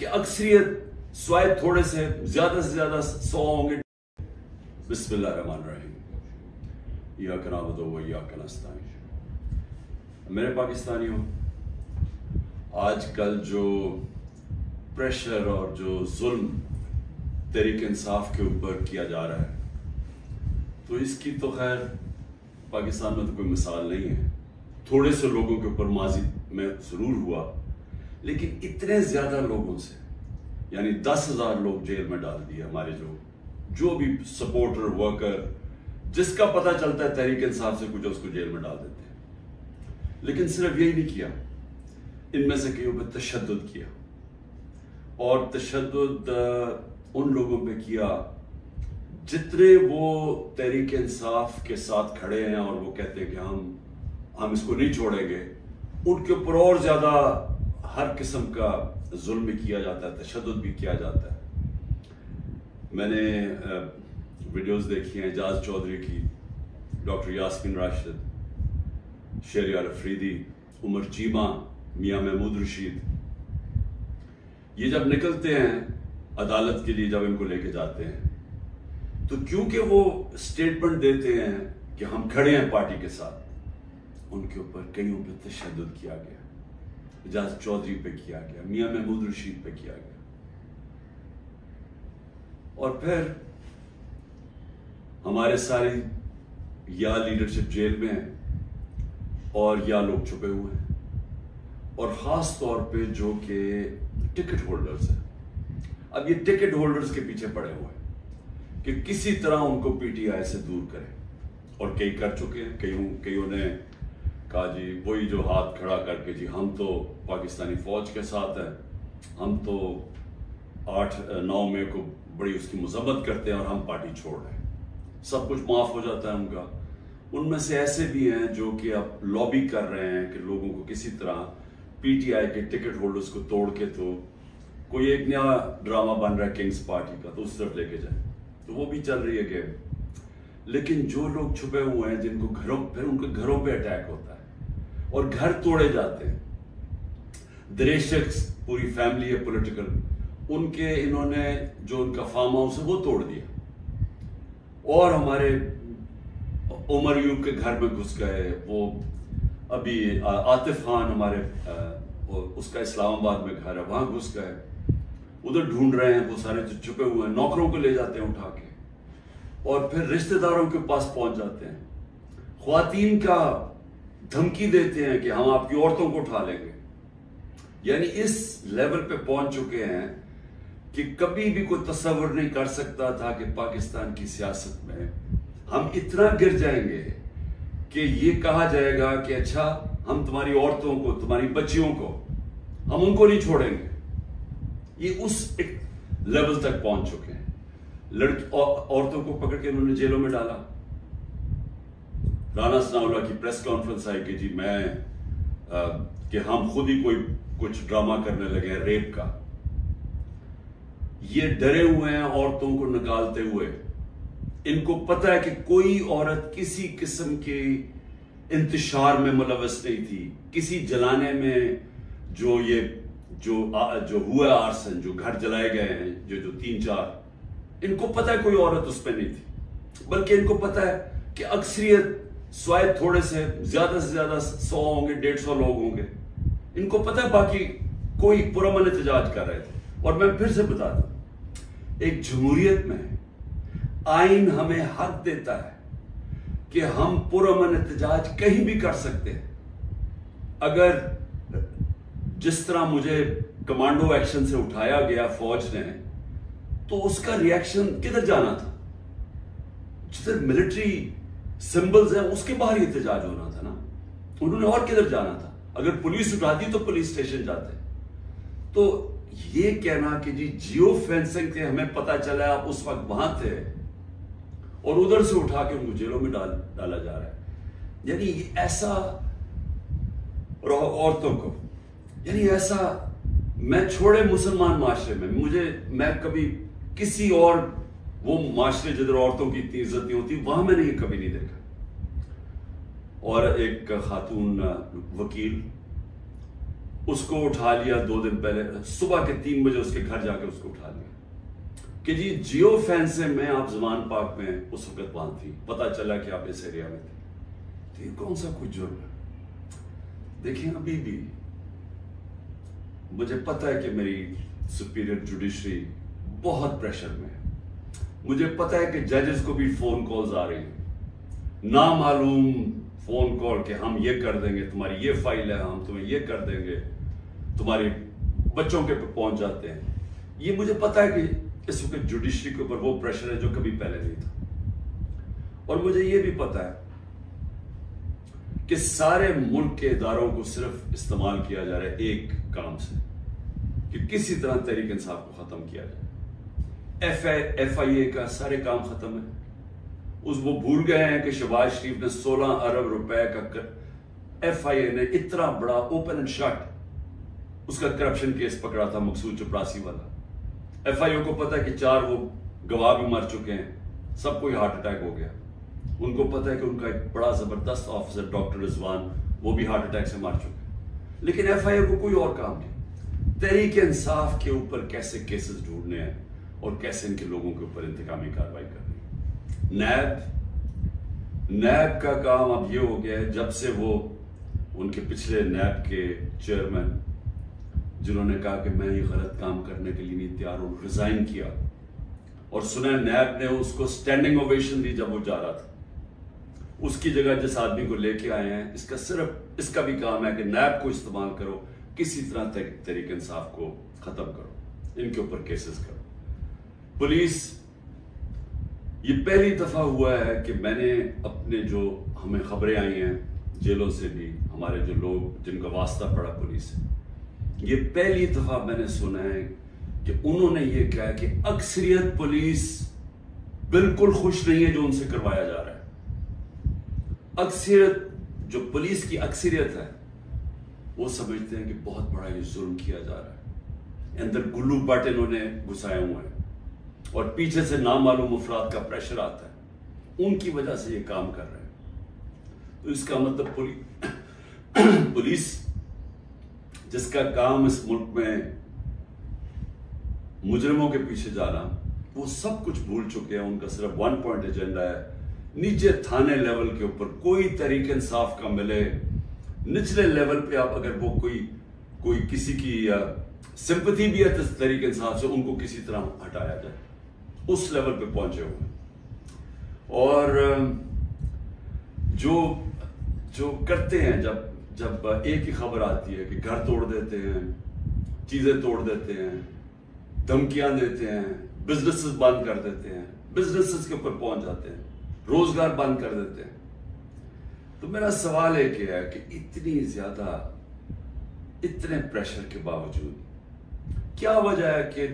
कि अक्सरियत स्वाय थोड़े से ज्यादा 100 होंगे। बिस्मिल्लाहिर्रहमानिर्रहीम। इय्याका नअबुदु व इय्याका नस्तईन। मेरे पाकिस्तानियों, आजकल जो प्रेशर और जो जुल्म तहरीक इंसाफ के ऊपर किया जा रहा है, तो इसकी तो खैर पाकिस्तान में तो कोई मिसाल नहीं है। थोड़े से लोगों के ऊपर माजी में जरूर हुआ, लेकिन इतने ज्यादा लोगों से, यानी 10,000 लोग जेल में डाल दिए। हमारे जो भी सपोर्टर, वर्कर, जिसका पता चलता है तहरीक इंसाफ से कुछ, उसको जेल में डाल देते हैं। लेकिन सिर्फ यही नहीं किया, इनमें से कईयों पर तशद्दुद किया, और तशद्दुद उन लोगों पे किया जितने वो तहरीक इंसाफ के साथ खड़े हैं और वो कहते हैं कि हम इसको नहीं छोड़ेंगे, उनके ऊपर और ज्यादा हर किस्म का जुल्म भी किया जाता है, तशद्दुद भी किया जाता है। मैंने वीडियोस देखी हैं एजाज चौधरी की, डॉक्टर यास्मीन राशिद, शहरियार अफरीदी, उमर चीमा, मियां महमूद रशीद। ये जब निकलते हैं अदालत के लिए, जब इनको लेके जाते हैं, तो क्योंकि वो स्टेटमेंट देते हैं कि हम खड़े हैं पार्टी के साथ, उनके ऊपर कईयों पे तशद्दुद किया गया। एजाज चौधरी पे किया गया, मियां महमूद रशीद पे किया गया, और फिर हमारे सारे या लीडरशिप जेल में है और या लोग छुपे हुए हैं, और खास तौर पे जो कि टिकट होल्डर्स हैं। अब ये टिकट होल्डर्स के पीछे पड़े हुए हैं कि किसी तरह उनको पीटीआई से दूर करें, और कई कर चुके हैं। कईयों ने कहा जी वही जो हाथ खड़ा करके, जी हम तो पाकिस्तानी फौज के साथ हैं, हम तो 8-9 मई को बड़ी उसकी मजम्मत करते हैं और हम पार्टी छोड़ रहे हैं, सब कुछ माफ हो जाता है उनका। उनमें से ऐसे भी हैं जो कि अब लॉबी कर रहे हैं कि लोगों को किसी तरह पीटीआई के टिकट होल्डर्स को तोड़ के, तो कोई एक नया ड्रामा बन रहा है किंग्स पार्टी का, तो उस तरफ लेके जाए, तो वो भी चल रही है गेम। लेकिन जो लोग छुपे हुए हैं, जिनको फिर उनके घरों पे अटैक होता है और घर तोड़े जाते हैं, दरेशक्स पूरी फैमिली है पॉलिटिकल, उनके इन्होंने जो उनका फार्म हाउस है वो तोड़ दिया, और हमारे उमर यूब के घर में घुस गए। वो अभी आतिफ खान हमारे उसका इस्लामाबाद में घर है, वहां घुस गए, उधर ढूंढ रहे हैं। वो सारे जो छुपे हुए हैं, नौकरों को ले जाते हैं उठा के, और फिर रिश्तेदारों के पास पहुंच जाते हैं, ख्वातीन का धमकी देते हैं कि हम आपकी औरतों को उठा लेंगे। यानी इस लेवल पे पहुंच चुके हैं कि कभी भी कोई तस्वर नहीं कर सकता था कि पाकिस्तान की सियासत में हम इतना गिर जाएंगे कि ये कहा जाएगा कि अच्छा, हम तुम्हारी औरतों को, तुम्हारी बच्चियों को, हम उनको नहीं छोड़ेंगे। ये उस एक लेवल तक पहुंच चुके हैं। औरतों को पकड़ के उन्होंने जेलों में डाला। राना सनाउल्लाह की प्रेस कॉन्फ्रेंस आई कि जी कि हम खुद ही कुछ ड्रामा करने लगे हैं रेप का। ये डरे हुए हैं औरतों को निकालते हुए। इनको पता है कि कोई औरत किसी किस्म के इंतशार में मुलव्वस नहीं थी, किसी जलाने में, जो हुआ आर्सन, जो घर जलाए गए हैं, जो 3-4, इनको पता है कोई औरत उस पर नहीं थी। बल्कि इनको पता है कि अक्सरियत स्वाय थोड़े से ज्यादा 100 होंगे, 150 लोग होंगे। इनको पता है बाकी कोई पुरअमन एहतजाज कर रहे थे। और मैं फिर से बता दूं, एक जमहूरियत में आइन हमें हक देता है कि हम पुरअमन एहतजाज कहीं भी कर सकते हैं। अगर जिस तरह मुझे कमांडो एक्शन से उठाया गया फौज ने, तो उसका रिएक्शन किधर जाना था? जिधर मिलिट्री सिंबल्स हैं उसके बाहर ही एहतजाज होना था ना। उन्होंने और किधर जाना था? अगर पुलिस उठाती तो पुलिस स्टेशन जाते। तो ये कहना कि जी जियो फेंसिंग थे, हमें पता चला आप उस वक्त वहां थे, और उधर से उठा के उनको जेलों में डाला जा रहा है। यानी ऐसा, औरतों को, यानी ऐसा, मैं छोड़े मुसलमान माशरे में, मैं कभी किसी और वो माशरे जिधर औरतों की इतनी इज्जत नहीं होती, वहां मैंने ये कभी नहीं देखा। और एक खातून वकील उसको उठा लिया 2 दिन पहले, सुबह के 3 बजे उसके घर जाके उसको उठा लिया कि जी जियो फैन से मैं आप जमान पार्क में उस वक्त वहां थी, पता चला कि आप इस एरिया में थे। तो ये कौन सा कुछ जुर्म है? देखिए अभी भी मुझे पता है कि मेरी सुपीरियर जुडिशरी बहुत प्रेशर में है, मुझे पता है कि जजेस को भी फोन कॉल्स आ रही हैं, ना मालूम फोन कॉल कि हम ये कर देंगे, तुम्हारी ये फाइल है, हम तुम्हें ये कर देंगे, तुम्हारे बच्चों के पे पहुंच जाते हैं। ये मुझे पता है कि इस वक्त जुडिशरी के ऊपर वो प्रेशर है जो कभी पहले नहीं था। और मुझे ये भी पता है कि सारे मुल्क के इदारों को सिर्फ इस्तेमाल किया जा रहा है एक काम से, कि किसी तरह तहरीक इंसाफ को खत्म किया जाए। FIA का सारे काम खत्म है। वो भूल गए हैं कि शहबाज शरीफ ने 16 अरब रुपए का FIA ने इतना बड़ा ओपन एंड शट उसका करप्शन केस पकड़ा था, मकसूद चपरासी वाला। FIA को पता है कि 4 वो गवाह भी मर चुके हैं, सबको ही हार्ट अटैक हो गया। उनको पता है कि उनका एक बड़ा जबरदस्त ऑफिसर डॉक्टर रिजवान, वो भी हार्ट अटैक से मर चुके। लेकिन FIA को कोई और काम नहीं, तहरीक इंसाफ के ऊपर कैसे केसेस ढूंढने हैं और कैसे इनके लोगों के ऊपर इंतकामी कार्रवाई करनी है। नैब का काम अब ये हो गया है, जब से वो उनके पिछले नैब के चेयरमैन जिन्होंने कहा कि मैं ये गलत काम करने के लिए नहीं तैयार हूं, रिजाइन किया, और सुना नैब ने उसको स्टैंडिंग ओवेशन दी जब वो जा रहा था। उसकी जगह जिस आदमी को लेके आए हैं, इसका भी काम है कि नैब को इस्तेमाल करो, किसी तरह तहरीक इंसाफ को खत्म करो, इनके ऊपर केसेस करो। पुलिस, ये पहली दफा हुआ है कि मैंने अपने जो हमें खबरें आई हैं जेलों से भी, हमारे जो लोग जिनका वास्ता पड़ा पुलिस से, ये पहली दफा मैंने सुना है कि उन्होंने ये कहा कि अक्सरियत पुलिस बिल्कुल खुश नहीं है जो उनसे करवाया जा रहा है। अक्सरियत, जो पुलिस की अक्सरियत है, वो समझते हैं कि बहुत बड़ा ये जुल्म किया जा रहा है, अंदर गुल्लू बट इन्होंने घुसाए हुए हैं और पीछे से नामालूम अफराद का प्रेशर आता है, उनकी वजह से ये काम कर रहे हैं। तो इसका मतलब पुलिस जिसका काम इस मुल्क में मुजरिमों के पीछे जाना, वो सब कुछ भूल चुके हैं। उनका सिर्फ 1 पॉइंट एजेंडा है, नीचे थाने लेवल के ऊपर कोई तरीके इंसाफ का मिले, निचले लेवल पे आप अगर वो कोई किसी की सिंपैथी भी है इस तरीके इंसाफ से, उनको किसी तरह हटाया जाए, उस लेवल पे पहुंचे हुए। और जो करते हैं, जब एक ही खबर आती है कि घर तोड़ देते हैं, चीजें तोड़ देते हैं, धमकियां देते हैं, बिजनेसेस बंद कर देते हैं, बिजनेसेस के ऊपर पहुंच जाते हैं, रोजगार बंद कर देते हैं, तो मेरा सवाल एक है कि इतने प्रेशर के बावजूद क्या वजह है कि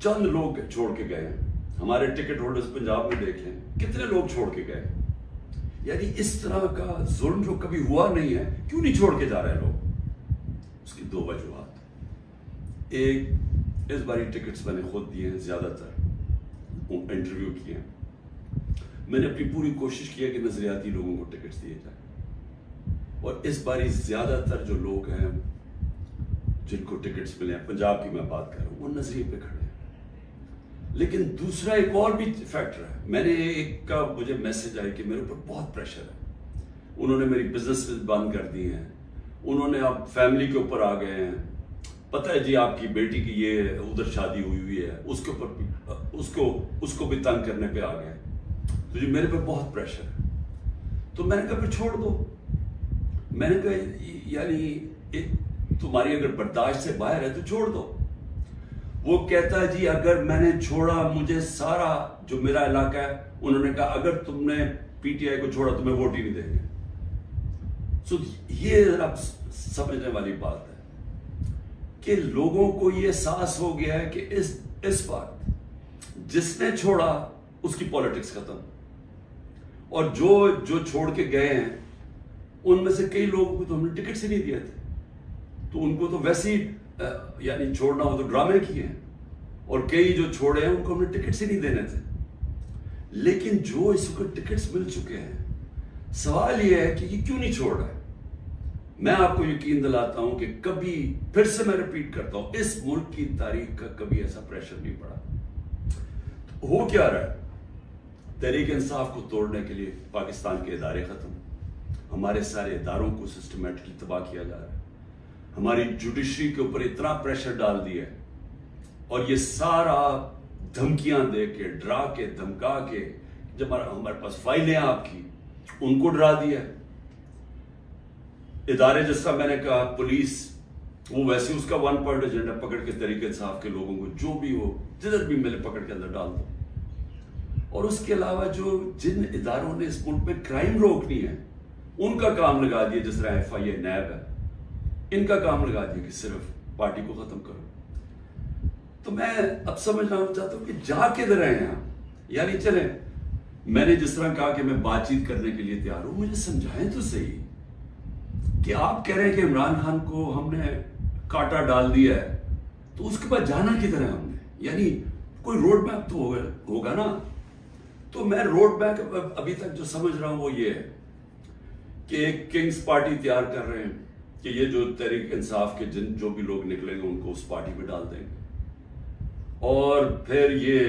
चंद लोग छोड़ के गए हैं? हमारे टिकट होल्डर्स पंजाब में देख लें, कितने लोग छोड़ के गए। यानी इस तरह का जुल्म जो कभी हुआ नहीं है, क्यों नहीं छोड़ के जा रहे हैं लोग? उसकी 2 वजूहात। एक, इस बारी टिकट्स मैंने खुद दिए हैं, ज्यादातर इंटरव्यू किए हैं, मैंने अपनी पूरी कोशिश की है कि नजरियाती लोगों को टिकट्स दिए जाए, और इस बारी ज्यादातर जो लोग हैं जिनको टिकट्स मिले हैं, पंजाब की मैं बात कर रहा हूं, वो नजरिए पे खड़े हैं। लेकिन दूसरा एक और भी फैक्टर है, मैंने एक का मुझे मैसेज आया कि मेरे ऊपर बहुत प्रेशर है, उन्होंने मेरी बिजनेस बंद कर दी हैं, उन्होंने अब फैमिली के ऊपर आ गए हैं, पता है जी आपकी बेटी की ये उधर शादी हुई है, उसके ऊपर उसको भी तंग करने पे आ गए, तो जी मेरे पे बहुत प्रेशर है। तो मैंने कहा फिर छोड़ दो। मैंने कहा यानी तुम्हारी अगर बर्दाश्त से बाहर है तो छोड़ दो। वो कहता है जी अगर मैंने छोड़ा, मुझे सारा जो मेरा इलाका है, उन्होंने कहा अगर तुमने PTI को छोड़ा तुम्हें वोट ही नहीं देंगे। सो ये अब समझने वाली बात है कि लोगों को ये एहसास हो गया है कि इस बार जिसने छोड़ा उसकी पॉलिटिक्स खत्म, और जो छोड़ के गए हैं उनमें से कई लोगों को तो हमने टिकट से नहीं दिए थे, तो उनको तो वैसे ही यानी छोड़ना हो तो ड्रामे किए हैं, और कई जो छोड़े हैं उनको हमने टिकट से नहीं देने थे। लेकिन जो इसको टिकट्स मिल चुके हैं, सवाल यह है कि ये क्यों नहीं छोड़ रहा है? मैं आपको यकीन दिलाता हूं कि कभी, फिर से मैं रिपीट करता हूं, इस मुल्क की तारीख का कभी ऐसा प्रेशर नहीं पड़ा। तो हो क्या रहा है? तहरीक इंसाफ को तोड़ने के लिए पाकिस्तान के इदारे खत्म, हमारे सारे इदारों को सिस्टमेटिकली तबाह किया जा रहा है, हमारी जुडिशरी के ऊपर इतना प्रेशर डाल दिया है, और ये सारा धमकियां दे के, डरा के, धमका के, जब हमारे पास फाइलें आपकी, उनको डरा दिया है। इदारे, जिस तरह मैंने कहा, पुलिस, वो वैसे उसका 1 पॉइंट एजेंडा पकड़ के तहरीक इंसाफ के लोगों को जो भी हो, जिधर भी मिले, पकड़ के अंदर डाल दो। और उसके अलावा जो जिन इदारों ने इस मुल्क में क्राइम रोकनी है, उनका काम लगा दिया, जिस तरह FIA, नैब है, इनका काम लगा दिया कि सिर्फ पार्टी को खत्म करो। तो मैं अब समझना चाहता हूं कि जा किधर रहे हैं आप। यानी चले, मैंने जिस तरह कहा कि मैं बातचीत करने के लिए तैयार हूं, मुझे समझाएं तो सही कि आप कह रहे हैं कि इमरान खान को हमने कांटा डाल दिया है, तो उसके बाद जाना किधर है हमने? यानी कोई रोड मैप तो होगा ना। तो मैं रोड मैप अभी तक जो समझ रहा हूं वो ये है कि एक किंग्स पार्टी तैयार कर रहे हैं कि ये जो तहरीक इंसाफ के जो भी लोग निकलेंगे उनको उस पार्टी में डाल देंगे, और फिर ये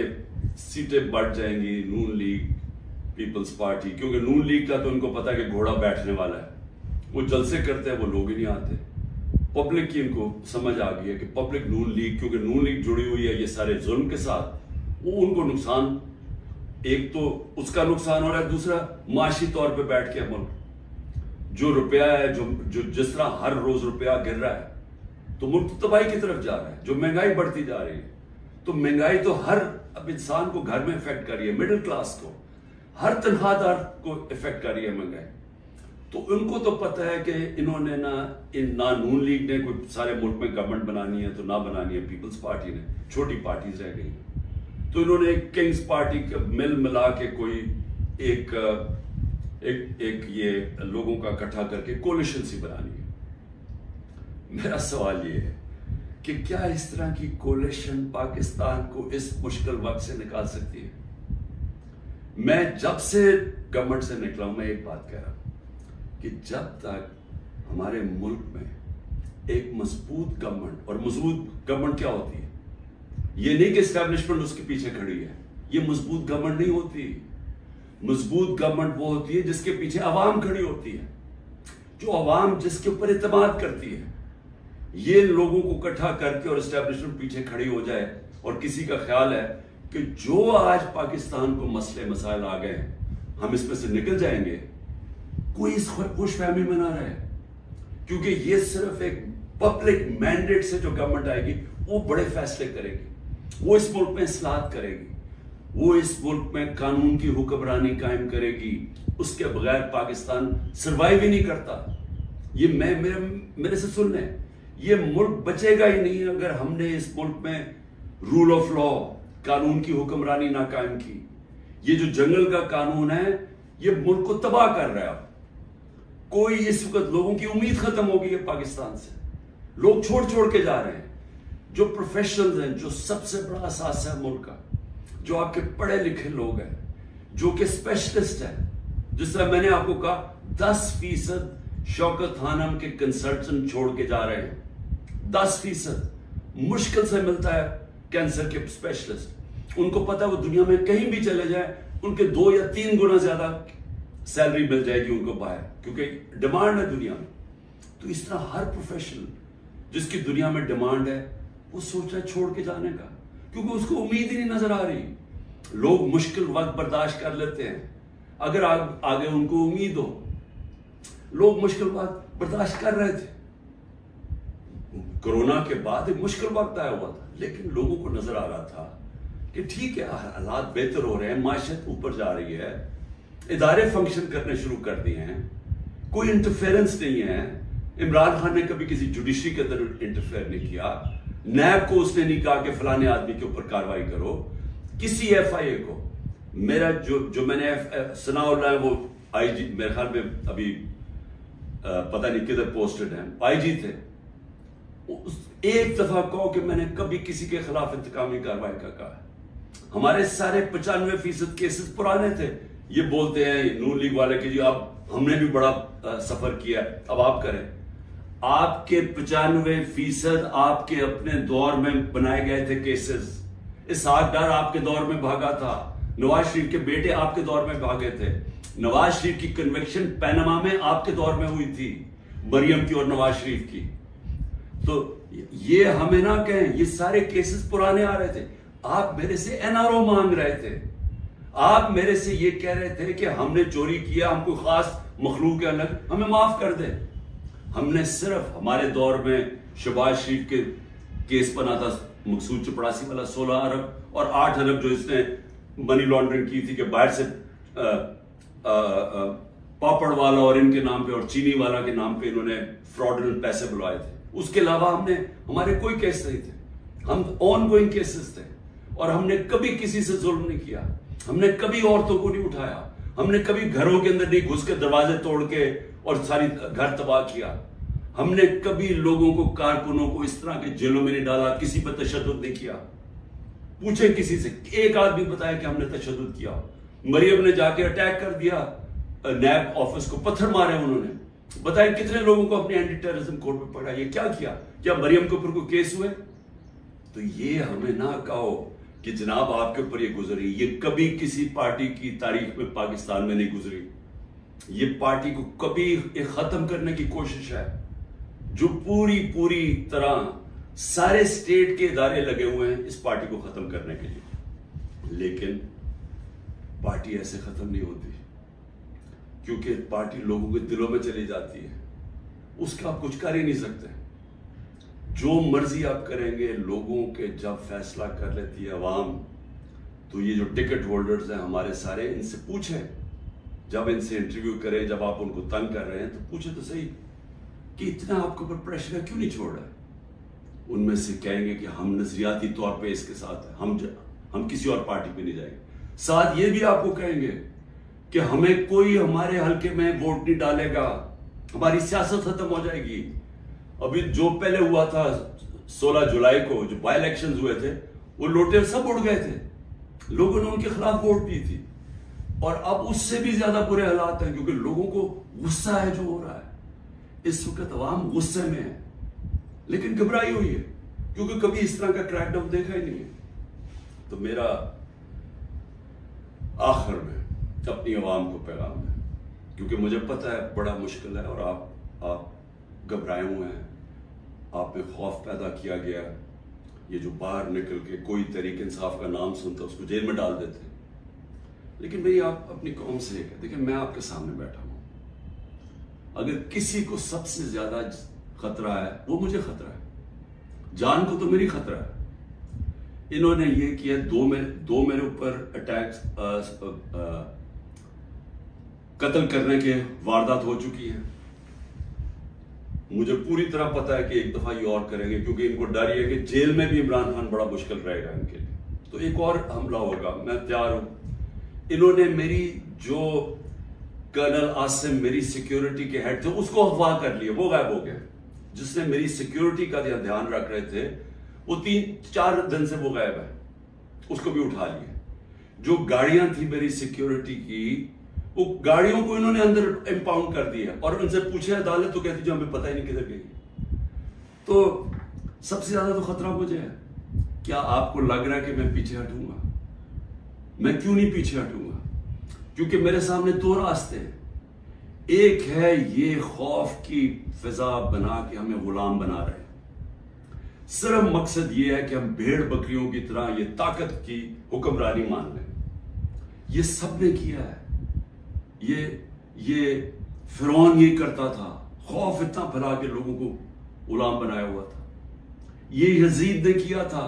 सीटें बढ़ जाएंगी, नून लीग, पीपल्स पार्टी, क्योंकि नून लीग का तो उनको पता है कि घोड़ा बैठने वाला है, वो जलसे करते हैं, वो लोग ही नहीं आते। पब्लिक की इनको समझ आ गई है कि पब्लिक नून लीग, क्योंकि नून लीग जुड़ी हुई है ये सारे जुल्म के साथ, वो उनको नुकसान, एक तो उसका नुकसान हो रहा है, दूसरा माशी तौर पे बैठ के मुल्क जो रुपया है, जो जिस तरह हर रोज रुपया गिर रहा है, तो मुल्क तो तबाही की तरफ जा रहा है। जो महंगाई बढ़ती जा रही है, तो महंगाई तो हर अब इंसान को घर में इफेक्ट कर रही है, मिडिल क्लास को, हर तनख्वाहदार को इफेक्ट कर रही है महंगाई। तो उनको तो पता है कि इन्होंने ना नून लीग ने कोई सारे मुल्क में गवर्नमेंट बनानी है, तो ना बनानी है पीपल्स पार्टी ने, छोटी पार्टीज रह गई, तो इन्होंने एक किंग्स पार्टी का मिल मिला के कोई एक ये लोगों का इकट्ठा करके कोलिशन सी बनानी है। मेरा सवाल ये है कि क्या इस तरह की कोलिशन पाकिस्तान को इस मुश्किल वक्त से निकाल सकती है? मैं जब से गवर्नमेंट से निकला हूं, मैं एक बात कह रहा हूं कि जब तक हमारे मुल्क में एक मजबूत गवर्नमेंट, और मजबूत गवर्नमेंट क्या होती है, ये नहीं कि एस्टैब्लिशमेंट उसके पीछे खड़ी है, ये मजबूत गवर्नमेंट नहीं होती। मजबूत गवर्नमेंट वो होती है जिसके पीछे अवाम खड़ी होती है, जो अवाम जिसके ऊपर इत्मीनान करती है। ये लोगों को इकट्ठा करके और एस्टैब्लिशमेंट पीछे खड़ी हो जाए, और किसी का ख्याल है कि जो आज पाकिस्तान को मसले मसाइल आ गए हम इसमें से निकल जाएंगे, कोई इस खुशफहमी में ना रहे, क्योंकि ये सिर्फ एक पब्लिक मैंडेट से जो गवर्नमेंट आएगी वो बड़े फैसले करेगी, वो इस मुल्क में इस्लाहत करेगी, वो इस मुल्क में कानून की हुक्मरानी कायम करेगी। उसके बगैर पाकिस्तान सर्वाइव ही नहीं करता। ये मेरे से सुन लें, ये मुल्क बचेगा ही नहीं अगर हमने इस मुल्क में रूल ऑफ लॉ, कानून की हुक्मरानी ना कायम की। ये जो जंगल का कानून है, ये मुल्क को तबाह कर रहा है। कोई इस वक्त लोगों की उम्मीद खत्म हो गई है पाकिस्तान से, लोग छोड़ छोड़ के जा रहे हैं। जो प्रोफेशनल्स हैं, जो सबसे बड़ा असासा है मुल्क का, जो आपके पढ़े लिखे लोग हैं, जो कि स्पेशलिस्ट हैं, जिस तरह मैंने आपको कहा 10% शौकत खानम के कंसल्टेंट छोड़ के जा रहे हैं। 10% मुश्किल से मिलता है कैंसर के स्पेशलिस्ट। उनको पता है वो दुनिया में कहीं भी चले जाए, उनके 2 या 3 गुना ज्यादा सैलरी मिल जाएगी उनको बाहर, क्योंकि डिमांड है दुनिया में। तो इस तरह हर प्रोफेशनल जिसकी दुनिया में डिमांड है, वो सोच रहा है छोड़ के जाने का, क्योंकि उसको उम्मीद ही नहीं नजर आ रही। लोग मुश्किल वक्त बर्दाश्त कर लेते हैं अगर आगे उनको उम्मीद हो। लोग मुश्किल वक्त बर्दाश्त कर रहे थे, कोरोना के बाद एक मुश्किल वक्त आया हुआ था, लेकिन लोगों को नजर आ रहा था कि ठीक है, हालात बेहतर हो रहे हैं, माशत ऊपर जा रही है, इदारे फंक्शन करने शुरू कर दिए हैं, कोई इंटरफेरेंस नहीं है। इमरान खान ने कभी किसी जुडिशरी के अंदर इंटरफेयर नहीं किया, नैब को उसने नहीं कहा कि फलाने आदमी के ऊपर कार्रवाई करो, किसी FIA को। मेरा जो मैंने सनाउल्लाह है, वो IG मेरे ख्याल में अभी पता नहीं किधर पोस्टेड है, IG थे। एक दफा कहो कि मैंने कभी किसी के खिलाफ इंतकामी कार्रवाई का कहा। हमारे सारे 95% केसेस पुराने थे। ये बोलते हैं नून लीग वाले कि जी अब हमने भी बड़ा सफर किया, अब आप करें। आपके 95% आपके अपने दौर में बनाए गए थे केसेस। इसहाक डार आपके दौर में भागा था, नवाज शरीफ के बेटे आपके दौर में भागे थे, नवाज शरीफ की कन्विक्शन पैनामा में आपके दौर में हुई थी, मरियम की और नवाज शरीफ की। तो ये हमें ना कहें, ये सारे केसेस पुराने आ रहे थे। आप मेरे से एनआरओ मांग रहे थे, आप मेरे से ये कह रहे थे कि हमने चोरी किया, हम कोई खास मखलूक के अलग, हमें माफ कर दे। हमने सिर्फ हमारे दौर में शहबाज शरीफ के केस बना था, मकसूद चपड़ासी वाला 16 अरब और 8 अरब जो इसने मनी लॉन्ड्रिंग की थी कि बाहर से पापड़ वाला और इनके नाम पे और चीनी वाला के नाम पे इन्होंने फ्रॉडुलेंट पैसे बुलवाए थे। उसके अलावा हमारे कोई केस नहीं थे, हम ऑन गोइंग केसेस थे और हमने कभी किसी से जुल्म नहीं किया, हमने कभी औरतों को नहीं उठाया, हमने कभी घरों के अंदर नहीं घुस के दरवाजे तोड़ के और सारी घर तबाह किया, हमने कभी लोगों को, कारकुनों को इस तरह के जेलों में नहीं डाला, किसी पर तशद्दुद नहीं किया। पूछे किसी से, एक आदमी बताया कि हमने तशद्दुद किया। मरियम ने जाके अटैक कर दिया नैब ऑफिस को, पत्थर मारे उन्होंने, बताए कितने लोगों को अपने एंटी टेररिज्म कोर्ट में पकड़ा। ये क्या किया? क्या मरियम के ऊपर कोई केस हुए? तो ये हमें ना कहो कि जनाब आपके ऊपर ये गुजरी, ये कभी किसी पार्टी की तारीख में पाकिस्तान में नहीं गुजरी। ये पार्टी को कभी खत्म करने की कोशिश है, जो पूरी तरह सारे स्टेट के इदारे लगे हुए हैं इस पार्टी को खत्म करने के लिए। लेकिन पार्टी ऐसे खत्म नहीं होती, क्योंकि पार्टी लोगों के दिलों में चली जाती है, उसका आप कुछ कर ही नहीं सकते। जो मर्जी आप करेंगे, लोगों के जब फैसला कर लेती है अवाम, तो ये जो टिकट होल्डर्स हैं हमारे सारे, इनसे पूछें, जब इनसे इंटरव्यू करें, जब आप उनको तंग कर रहे हैं तो पूछे तो सही कि इतना आपके ऊपर प्रेशर है, क्यों नहीं छोड़ रहे? उनमें से कहेंगे कि हम नजरियाती तौर पे इसके साथ हैं, हम किसी और पार्टी पे नहीं जाएंगे। साथ ये भी आपको कहेंगे कि हमें कोई हमारे हल्के में वोट नहीं डालेगा, हमारी सियासत खत्म हो जाएगी। अभी जो पहले हुआ था 16 जुलाई को जो बाई इलेक्शंस हुए थे, वो लोटे सब उड़ गए थे, लोगों ने उनके खिलाफ वोट दी थी। और अब उससे भी ज्यादा बुरे हालात हैं, क्योंकि लोगों को गुस्सा है जो हो रहा है। इस वक्त अवाम गुस्से में है, लेकिन घबराई हुई है, क्योंकि कभी इस तरह का क्रैकडाउन देखा ही नहीं है। तो मेरा आखिर में अपनी आवाम को पैगाम है, क्योंकि मुझे पता है बड़ा मुश्किल है और आप घबराए हुए हैं, आप में खौफ पैदा किया गया। ये जो बाहर निकल के कोई तहरीक इंसाफ का नाम सुनता उसको जेल में डाल देते। लेकिन भाई आप अपनी कौम से एक है, देखिए मैं आपके सामने बैठा हूं, अगर किसी को सबसे ज्यादा खतरा है वो मुझे खतरा है, जान को तो मेरी खतरा है। इन्होंने ये किया, दो मेरे ऊपर अटैक्स, कत्ल करने के वारदात हो चुकी है। मुझे पूरी तरह पता है कि एक दफा ये और करेंगे, क्योंकि इनको डर ये है कि जेल में भी इमरान खान बड़ा मुश्किल रहेगा इनके लिए, तो एक और हमला होगा। मैं तैयार हूं। इन्होंने मेरी जो कर्नल आसिम मेरी सिक्योरिटी के हेड थे उसको अगवा कर लिया, वो गायब हो गया। जिसने मेरी सिक्योरिटी का ध्यान रख रहे थे वो 3-4 दिन से वो गायब है, उसको भी उठा लिए। जो गाड़ियां थी मेरी सिक्योरिटी की, वो गाड़ियों को इन्होंने अंदर इंपाउंड कर दिया और उनसे पूछे अदालत तो कहती जो हमें पता ही नहीं किधर गई। तो सबसे ज्यादा तो खतरा मुझे है। क्या आपको लग रहा है कि मैं पीछे हटूंगा? मैं क्यों नहीं पीछे हटूंगा? क्योंकि मेरे सामने 2 रास्ते हैं। एक है ये खौफ की फिजा बना के हमें गुलाम बना रहे हैं, सिर्फ मकसद ये है कि हम भेड़ बकरियों की तरह ये ताकत की हुक्मरानी मान लें। ये सबने किया है, ये फिरौन ये करता था, खौफ इतना फैला के लोगों को गुलाम बनाया हुआ था। ये यजीद ने किया था,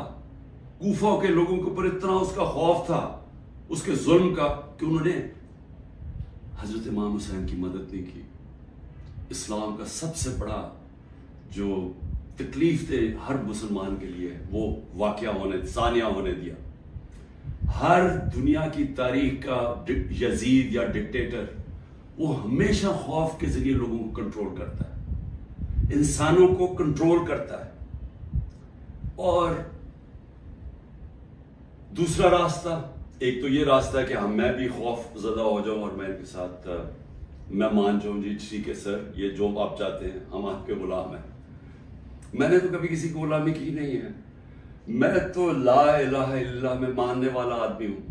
कूफा के लोगों के ऊपर इतना उसका खौफ था उसके जुल्म का कि उन्होंने हजरत इमाम हुसैन की मदद नहीं की। इस्लाम का सबसे बड़ा जो तकलीफ थे हर मुसलमान के लिए वो वाकया सानिया होने दिया। हर दुनिया की तारीख का यजीद या डिक्टेटर वो हमेशा खौफ के जरिए लोगों को कंट्रोल करता है, इंसानों को कंट्रोल करता है। और दूसरा रास्ता, एक तो ये रास्ता है कि मैं भी खौफ ज़दा हो जाऊं और मैं इनके साथ मैं मान जाऊं जी ठीक है सर, ये जो आप चाहते हैं, हम आपके गुलाम हैं। मैंने तो कभी किसी की गुलामी की नहीं है। मैं तो ला इलाहा इल्लल्लाह में मानने वाला आदमी हूं,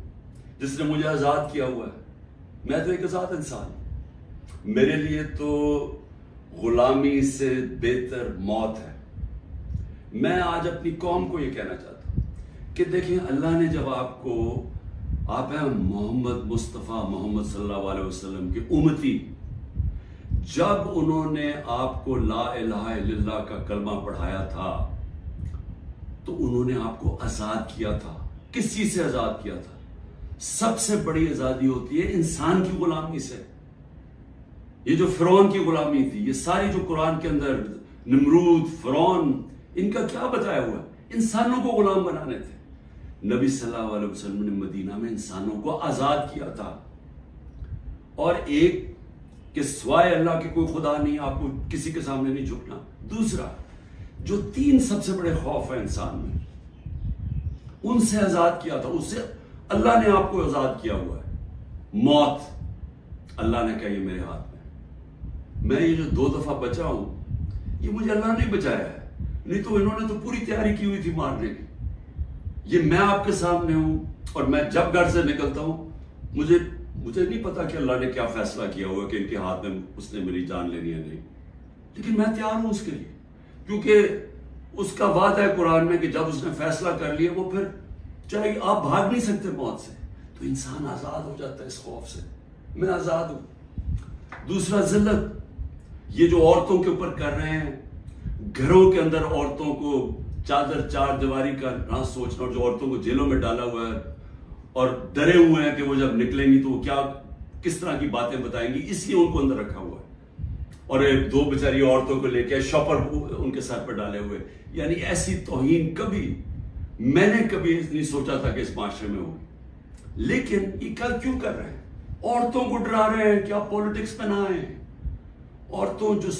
जिसने मुझे आजाद किया हुआ है। मैं तो एक आजाद इंसान हूं। मेरे लिए तो गुलामी से बेहतर मौत है। मैं आज अपनी कौम को यह कहना चाहता हूं कि देखिए, अल्लाह ने जब आपको, आप हैं मोहम्मद मुस्तफ़ा मोहम्मद सल्लल्लाहु अलैहि वसल्लम की उम्मती, जब उन्होंने आपको ला इलाहा इल्लल्लाह का कलमा पढ़ाया था तो उन्होंने आपको आजाद किया था। किस चीज से आजाद किया था? सबसे बड़ी आजादी होती है इंसान की गुलामी से। ये जो फिरौन की गुलामी थी, ये सारी जो कुरान के अंदर निमरूद, फिरौन, इनका क्या बताया हुआ है? इंसानों को गुलाम बनाने थे। नबी सल्लल्लाहु अलैहि वसल्लम ने मदीना में इंसानों को आजाद किया था, और एक कि स्वाय अल्लाह के कोई खुदा नहीं, आपको किसी के सामने नहीं झुकना। दूसरा, जो तीन सबसे बड़े खौफ है इंसान में, उनसे आजाद किया था। उससे अल्लाह ने आपको आजाद किया हुआ है। मौत, अल्लाह ने कहा ये मेरे हाथ में। मैं ये जो 2 दफा बचा हूं, ये मुझे अल्लाह ने बचाया है, नहीं तो इन्होंने तो पूरी तैयारी की हुई थी मारने की। ये मैं आपके सामने हूं, और मैं जब घर से निकलता हूं, मुझे नहीं पता कि अल्लाह ने क्या फैसला किया हुआ कि इनके हाथ में उसने मेरी जान लेनी है नहीं, लेकिन मैं तैयार हूं उसके लिए, क्योंकि उसका वादा है कुरान में कि जब उसने फैसला कर लिया, वो फिर चाहे आप भाग नहीं सकते मौत से। तो इंसान आजाद हो जाता है इस खौफ से, मैं आजाद हूं। दूसरा, जिल्लत, ये जो औरतों के ऊपर कर रहे हैं, घरों के अंदर औरतों को चादर चार दीवारी का ना सोचना, और जो औरतों को जेलों में डाला हुआ है और डरे हुए हैं कि वो जब निकलेंगी तो वो क्या किस तरह की बातें बताएंगी, इसलिए उनको अंदर रखा हुआ है। और 2 बेचारी औरतों को लेकर शॉपर उनके सर पर डाले हुए। यानी ऐसी तौहीन कभी मैंने कभी नहीं सोचा था कि इस माशरे में होगी। लेकिन ये कल क्यों कर रहे हैं? औरतों को डरा रहे हैं, क्या पॉलिटिक्स में ना आए। औरतों जो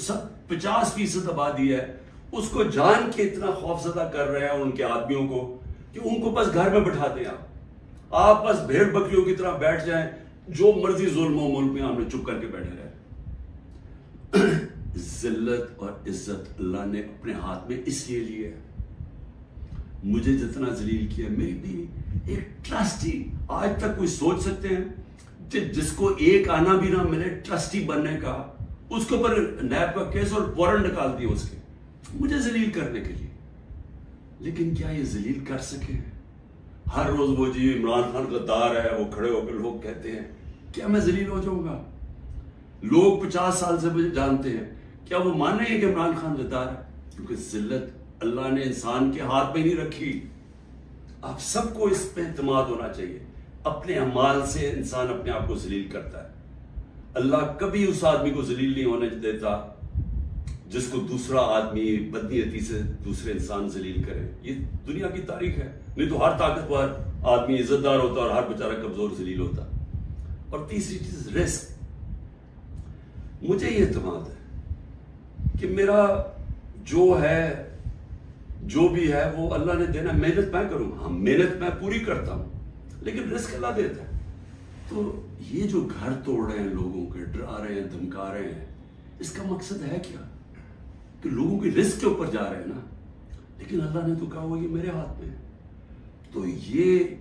50% आबादी है, उसको जान के इतना खौफजदा कर रहे हैं उनके आदमियों को कि उनको बस घर में बैठा दें। आप बस भेड़ बकरियों की तरह बैठ जाएं, जो मर्जी जुल्म हो मुल्क में, हमने चुप करके बैठे रहे। जिल्लत और इज्जत अल्लाह ने अपने हाथ में इसलिए ली है। मुझे जितना जलील किया, मेरी भी एक ट्रस्टी, आज तक कोई सोच सकते हैं जिसको एक आना भी ना मिले ट्रस्टी बनने का, उसके ऊपर नैब का केस और वारंट निकाल दिए उसके, मुझे जलील करने के लिए। लेकिन क्या ये जलील कर सके? हर रोज वो जी इमरान खान गद्दार है, वो खड़े होकर लोग कहते हैं, क्या मैं जलील हो जाऊंगा? लोग 50 साल से मुझे जानते हैं, क्या वो मानेंगे कि इमरान खान गद्दार है? क्योंकि जिल्लत अल्लाह ने इंसान के हाथ में नहीं रखी। आप सबको इस पे एतमाद होना चाहिए। अपने अमाल से इंसान अपने आप को जलील करता है। अल्लाह कभी उस आदमी को जलील नहीं होने देता जिसको दूसरा आदमी बदनीयती से दूसरे इंसान जलील करे। ये दुनिया की तारीख है। नहीं तो हर ताकतवर आदमी इज्जतदार होता और हर बेचारा कमजोर जलील होता। और तीसरी चीज, रिस्क। मुझे ये एतमाद है कि मेरा जो है, जो भी है, वो अल्लाह ने देना। मेहनत मैं करूंगा, हाँ मेहनत मैं पूरी करता हूं, लेकिन रिस्क अल्लाह देता है। तो ये जो घर तोड़ रहे हैं, लोगों के डरा रहे हैं, धमका रहे हैं, इसका मकसद है क्या? कि लोगों की रिस्क के ऊपर जा रहे हैं ना। लेकिन अल्लाह ने तो कहा हुआ ये मेरे हाथ में है। तो ये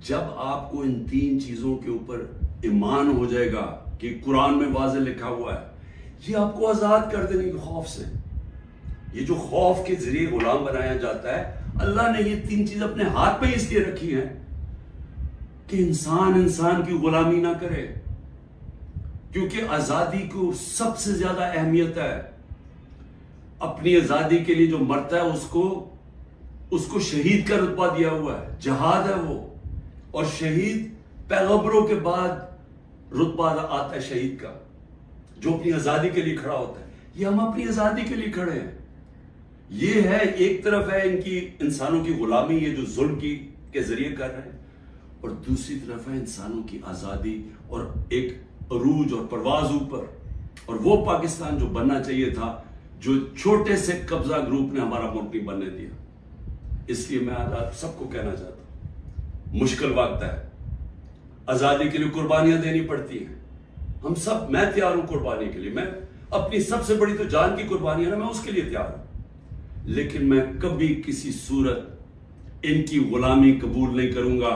जब आपको इन 3 चीजों के ऊपर ईमान हो जाएगा कि कुरान में वाज़े लिखा हुआ है, ये आपको आजाद कर देने के खौफ से। ये जो खौफ के जरिए गुलाम बनाया जाता है, अल्लाह ने ये 3 चीज अपने हाथ में इसलिए रखी है कि इंसान की गुलामी ना करे। क्योंकि आजादी को सबसे ज्यादा अहमियत है। अपनी आजादी के लिए जो मरता है उसको शहीद का रुतबा दिया हुआ है, जहाद है वो। और शहीद पैगंबरों के बाद रुतबा आता है शहीद का, जो अपनी आजादी के लिए खड़ा होता है। ये हम अपनी आजादी के लिए खड़े हैं। ये है, एक तरफ है इनकी इंसानों की गुलामी, ये जो जुल्म के जरिए कर रहे हैं, और दूसरी तरफ है इंसानों की आजादी और एक अरूज और परवाज ऊपर। और वो पाकिस्तान जो बनना चाहिए था, जो छोटे से कब्जा ग्रुप ने हमारा मुल्क नहीं बनने दिया। इसलिए मैं आज आप सबको कहना चाहता हूं, मुश्किल वक्त है, आजादी के लिए कुर्बानियां देनी पड़ती हैं। हम सब, मैं तैयार हूं कुर्बानी के लिए, मैं अपनी सबसे बड़ी तो जान की कुर्बानी है ना, मैं उसके लिए तैयार हूं, लेकिन मैं कभी किसी सूरत इनकी गुलामी कबूल नहीं करूंगा।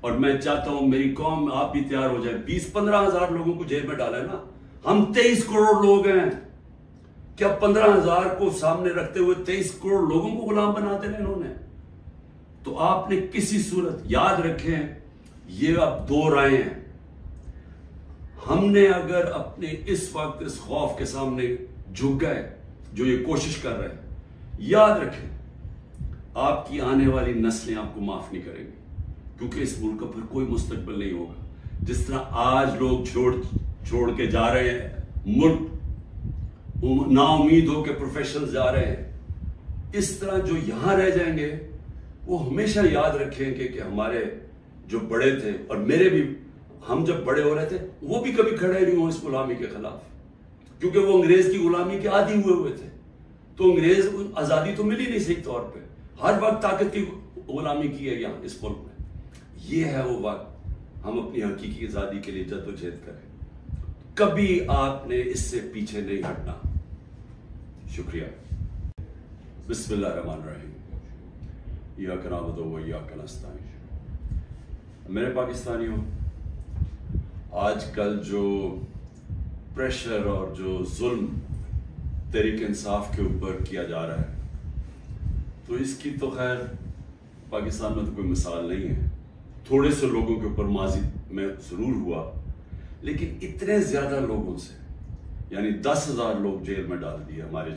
और मैं चाहता हूं मेरी कौम, आप भी तैयार हो जाए। 20-15 हजार लोगों को जेल में डाला है ना, हम 23 करोड़ लोग हैं, क्या 15,000 को सामने रखते हुए 23 करोड़ लोगों को गुलाम बना देना इन्होंने? तो आपने किसी सूरत याद रखें, ये अब 2 राहें हैं। हमने अगर अपने इस वक्त इस खौफ के सामने झुक गए, जो ये कोशिश कर रहे हैं, याद रखें आपकी आने वाली नस्लें आपको माफ नहीं करेंगी, क्योंकि इस मुल्क पर कोई मुस्तकबिल नहीं होगा। जिस तरह आज लोग छोड़ के जा रहे हैं मुल्क, नाउमीद होकर प्रोफेशनल जा रहे हैं, इस तरह जो यहां रह जाएंगे वो हमेशा याद रखेंगे कि हमारे जो बड़े थे, और मेरे भी, हम जब बड़े हो रहे थे वो भी कभी खड़े नहीं हुए इस गुलामी के खिलाफ, क्योंकि वो अंग्रेज की गुलामी के आदी हुए थे। तो अंग्रेज आजादी तो मिली नहीं सही तौर पे, हर वक्त ताकत की गुलामी की है यहां इस मुल्क में। ये है वो वक्त हम अपनी हकीकी आजादी के लिए जद्दोजहद करें। कभी आपने इससे पीछे नहीं हटना। शुक्रिया। बिस्मिल्लाहिर्रहमानिर्रहीम। इय्याका नअबुदु व इय्याका नस्तईन। मेरे पाकिस्तानियों, आजकल जो प्रेशर और जो जुल्म तहरीक इंसाफ के ऊपर किया जा रहा है, तो इसकी तो खैर पाकिस्तान में तो कोई मिसाल नहीं है। थोड़े से लोगों के ऊपर माजी में जरूर हुआ, लेकिन इतने ज्यादा लोगों से, यानी 10,000 लोग जेल में डाल दिए हमारे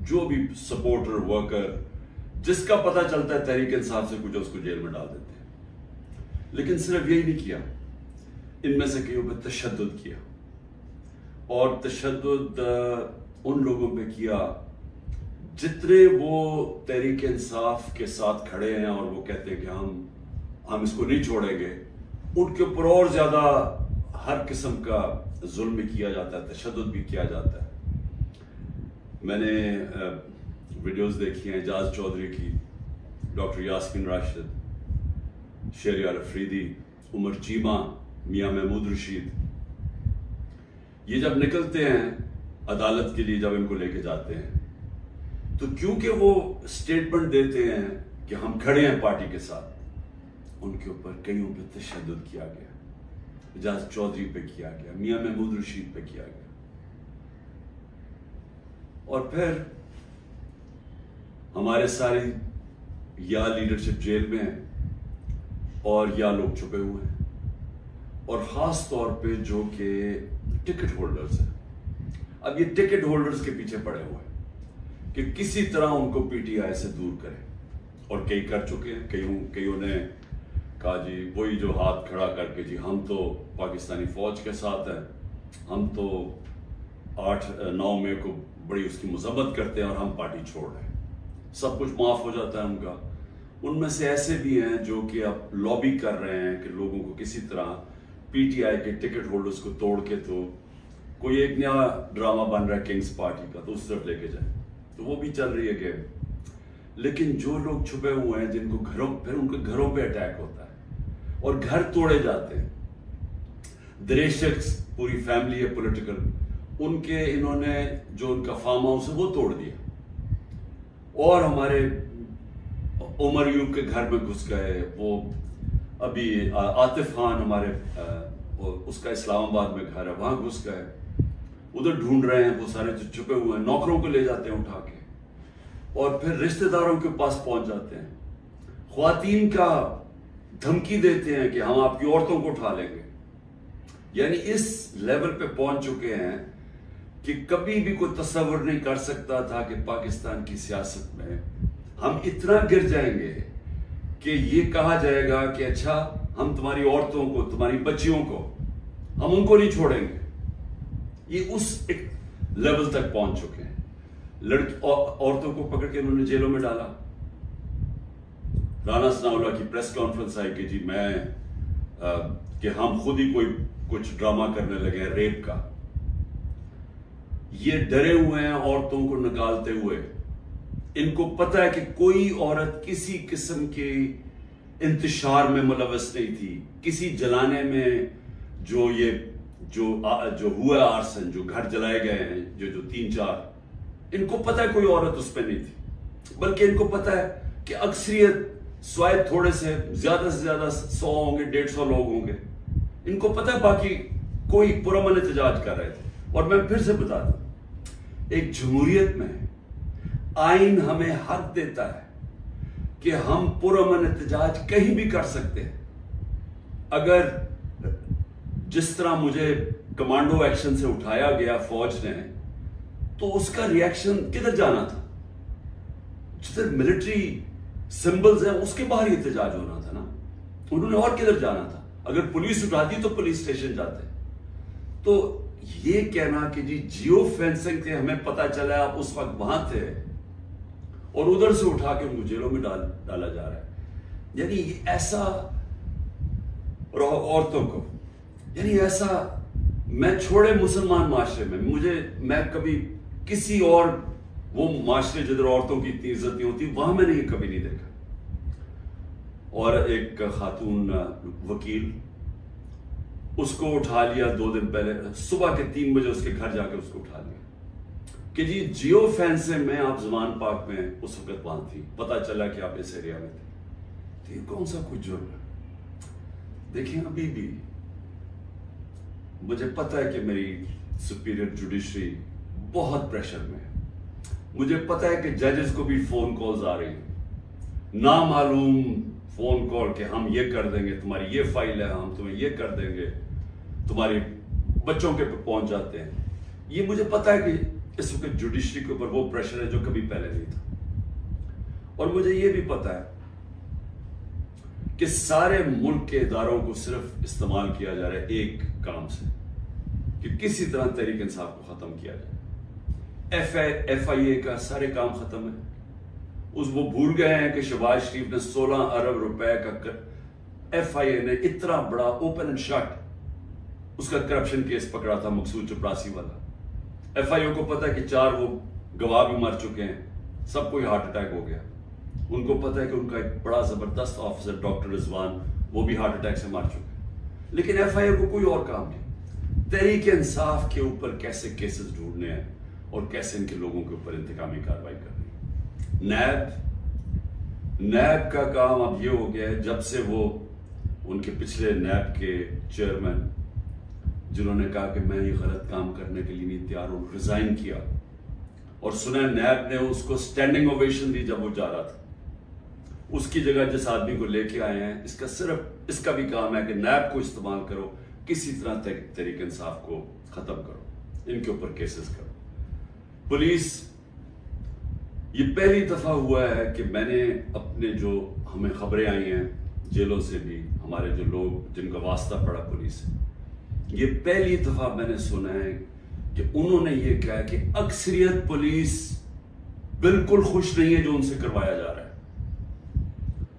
जो भी सपोर्टर, वर्कर, जिसका पता चलता है तहरीक इंसाफ से कुछ, उसको जेल में डाल देते हैं। लेकिन सिर्फ यही नहीं किया, इनमें से कईयों पर तशद्दुद किया, और तशद्दुद उन लोगों पे किया जितने वो तहरीक इंसाफ के साथ खड़े हैं और वो कहते हैं कि हम इसको नहीं छोड़ेंगे, उनके ऊपर और ज्यादा हर किस्म का जुल्म भी किया जाता है, तशद्दुद भी किया जाता है। मैंने वीडियोस देखी हैं एजाज चौधरी की, डॉक्टर यास्मीन राशिद, शहरियार अफरीदी, उमर चीमा, मियां महमूद रशीद, ये जब निकलते हैं अदालत के लिए, जब इनको लेके जाते हैं, तो क्योंकि वो स्टेटमेंट देते हैं कि हम खड़े हैं पार्टी के साथ, उनके ऊपर कईयों पे तशद्दुद किया गया। एजाज चौधरी पे किया गया, मियां महमूद रशीद पे किया गया, और फिर हमारे सारी या लीडरशिप जेल में है और या लोग छुपे हुए हैं, और खास तौर पे जो कि टिकट होल्डर्स हैं। अब ये टिकट होल्डर्स के पीछे पड़े हुए हैं कि किसी तरह उनको पीटीआई से दूर करें, और कई कर चुके हैं। कईयों ने कहा जी वही जो हाथ खड़ा करके, जी हम तो पाकिस्तानी फौज के साथ हैं, हम तो 8-9 मई को बड़ी उसकी मजम्मत करते हैं और हम पार्टी छोड़ रहे हैं, सब कुछ माफ हो जाता है उनका। उनमें से ऐसे भी हैं जो कि अब लॉबी कर रहे हैं कि लोगों को किसी तरह पीटीआई के टिकट होल्डर्स को तोड़ के, तो कोई एक नया ड्रामा बन रहा है किंग्स पार्टी का, तो उस तरफ लेके जाए, तो वो भी चल रही है गेम। लेकिन जो लोग छुपे हुए हैं, जिनको फिर उनके घरों पे अटैक होता है और घर तोड़े जाते हैं, दरेशक्स पूरी फैमिली है पॉलिटिकल, उनके इन्होंने जो उनका फार्म हाउस है वो तोड़ दिया, और हमारे उमर यूब के घर में घुस गए। वो अभी आतिफ खान हमारे उसका इस्लामाबाद में घर है, वहां घुस गए, उधर ढूंढ रहे हैं, वो सारे जो छुपे हुए हैं, नौकरों को ले जाते हैं उठा के, और फिर रिश्तेदारों के पास पहुंच जाते हैं, ख्वातीन का धमकी देते हैं कि हम आपकी औरतों को उठा लेंगे। यानी इस लेवल पे पहुंच चुके हैं कि कभी भी कोई तस्वर नहीं कर सकता था कि पाकिस्तान की सियासत में हम इतना गिर जाएंगे कि ये कहा जाएगा कि अच्छा हम तुम्हारी औरतों को, तुम्हारी बच्चियों को, हम उनको नहीं छोड़ेंगे। ये उस एक लेवल तक पहुंच चुके हैं। औरतों को पकड़ के उन्होंने जेलों में डाला। राना सनाउल्लाह की प्रेस कॉन्फ्रेंस आई कि जी कि हम खुद ही कुछ ड्रामा करने लगे हैं रेप का। ये डरे हुए हैं औरतों को निकालते हुए। इनको पता है कि कोई औरत किसी किस्म के इंतशार में मुलव्वस नहीं थी, किसी जलाने में जो ये जो हुआ आर्सन, जो घर जलाए गए हैं, जो 3-4, इनको पता है कोई औरत उस पर नहीं थी, बल्कि इनको पता है कि अक्सरियत स्वायद थोड़े से ज्यादा 100 होंगे, 150 लोग होंगे। इनको पता है बाकी कोई पुरअमन एहतजाज कर रहे थे। और मैं फिर से बता दूं, एक जमहूरियत में आइन हमें हक देता है कि हम पुरअमन एहतजाज कहीं भी कर सकते हैं। अगर जिस तरह मुझे कमांडो एक्शन से उठाया गया फौज ने, तो उसका रिएक्शन किधर जाना था? जिधर मिलिट्री सिंबल्स हैं उसके बाहर ही एहतजाज होना था ना। उन्होंने और किधर जाना था? अगर पुलिस उठाती तो पुलिस स्टेशन जाते। तो ये कहना कि जी जियो फेंसिंग थे, हमें पता चला आप उस वक्त वहां थे और उधर से उठा के उनको जेलों में डाला जा रहा है, यानी ऐसा औरतों को, यानी ऐसा मैं छोड़े मुसलमान माशरे में, मैं कभी किसी और वो माशरे जिधर औरतों की इतनी इज्जत नहीं होती वहां मैंने ये कभी नहीं देखा। और एक खातून वकील, उसको उठा लिया 2 दिन पहले, सुबह के 3 बजे उसके घर जाके उसको उठा लिया कि जी जियो फेंसिंग में आप जमान पार्क में उस वक्त वहां थी, पता चला कि आप इस एरिया में थे। तो ये कौन सा कुछ जुर्म है? देखिए, अभी भी मुझे पता है कि मेरी सुपीरियर जुडिशरी बहुत प्रेशर में है। मुझे पता है कि जजेस को भी फोन कॉल्स आ रही हैं, नामालूम फोन कॉल कि हम ये कर देंगे, तुम्हारी ये फाइल है, हम तुम्हें ये कर देंगे, तुम्हारे बच्चों के पे पहुंच जाते हैं। ये मुझे पता है कि इस वक्त जुडिशरी के ऊपर वो प्रेशर है जो कभी पहले नहीं था। और मुझे ये भी पता है कि सारे मुल्क के इदारों को सिर्फ इस्तेमाल किया जा रहा है एक काम से, कि किसी तरह तहरीक इंसाफ को खत्म किया जाए। FIA का सारे काम खत्म है। वो भूल गए हैं कि शहबाज शरीफ ने 16 अरब रुपए का FIA ने इतना बड़ा ओपन एंड शट उसका करप्शन केस पकड़ा था, मकसूद चपरासी वाला। FIA को पता है कि 4 वो गवाह भी मर चुके हैं, सबको हार्ट अटैक हो गया। उनको पता है कि उनका एक बड़ा जबरदस्त ऑफिसर डॉक्टर रिजवान, वो भी हार्ट अटैक से मर चुके। लेकिन FIA को कोई और काम नहीं, तहरीक इंसाफ के ऊपर कैसे केसेस ढूंढने हैं और कैसे इनके लोगों के ऊपर इंतकामी कार्रवाई करनी है। नैब का काम अब ये हो गया है, जब से वो उनके पिछले नैब के चेयरमैन जिन्होंने कहा कि मैं ये गलत काम करने के लिए नहीं तैयार हूं, रिजाइन किया, और सुना नैब ने उसको स्टैंडिंग ओवेशन दी जब वो जा रहा था। उसकी जगह जिस आदमी को लेके आए हैं, इसका भी काम है कि नैब को इस्तेमाल करो, किसी तरह तहरीक इंसाफ को खत्म करो, इनके ऊपर केसेस करो। पुलिस, ये पहली दफा हुआ है कि मैंने अपने जो हमें खबरें आई हैं जेलों से भी, हमारे जो लोग जिनका वास्ता पड़ा पुलिस से, ये पहली दफा मैंने सुना है कि उन्होंने ये कहा कि अक्सरियत पुलिस बिल्कुल खुश नहीं है जो उनसे करवाया जा रहा है।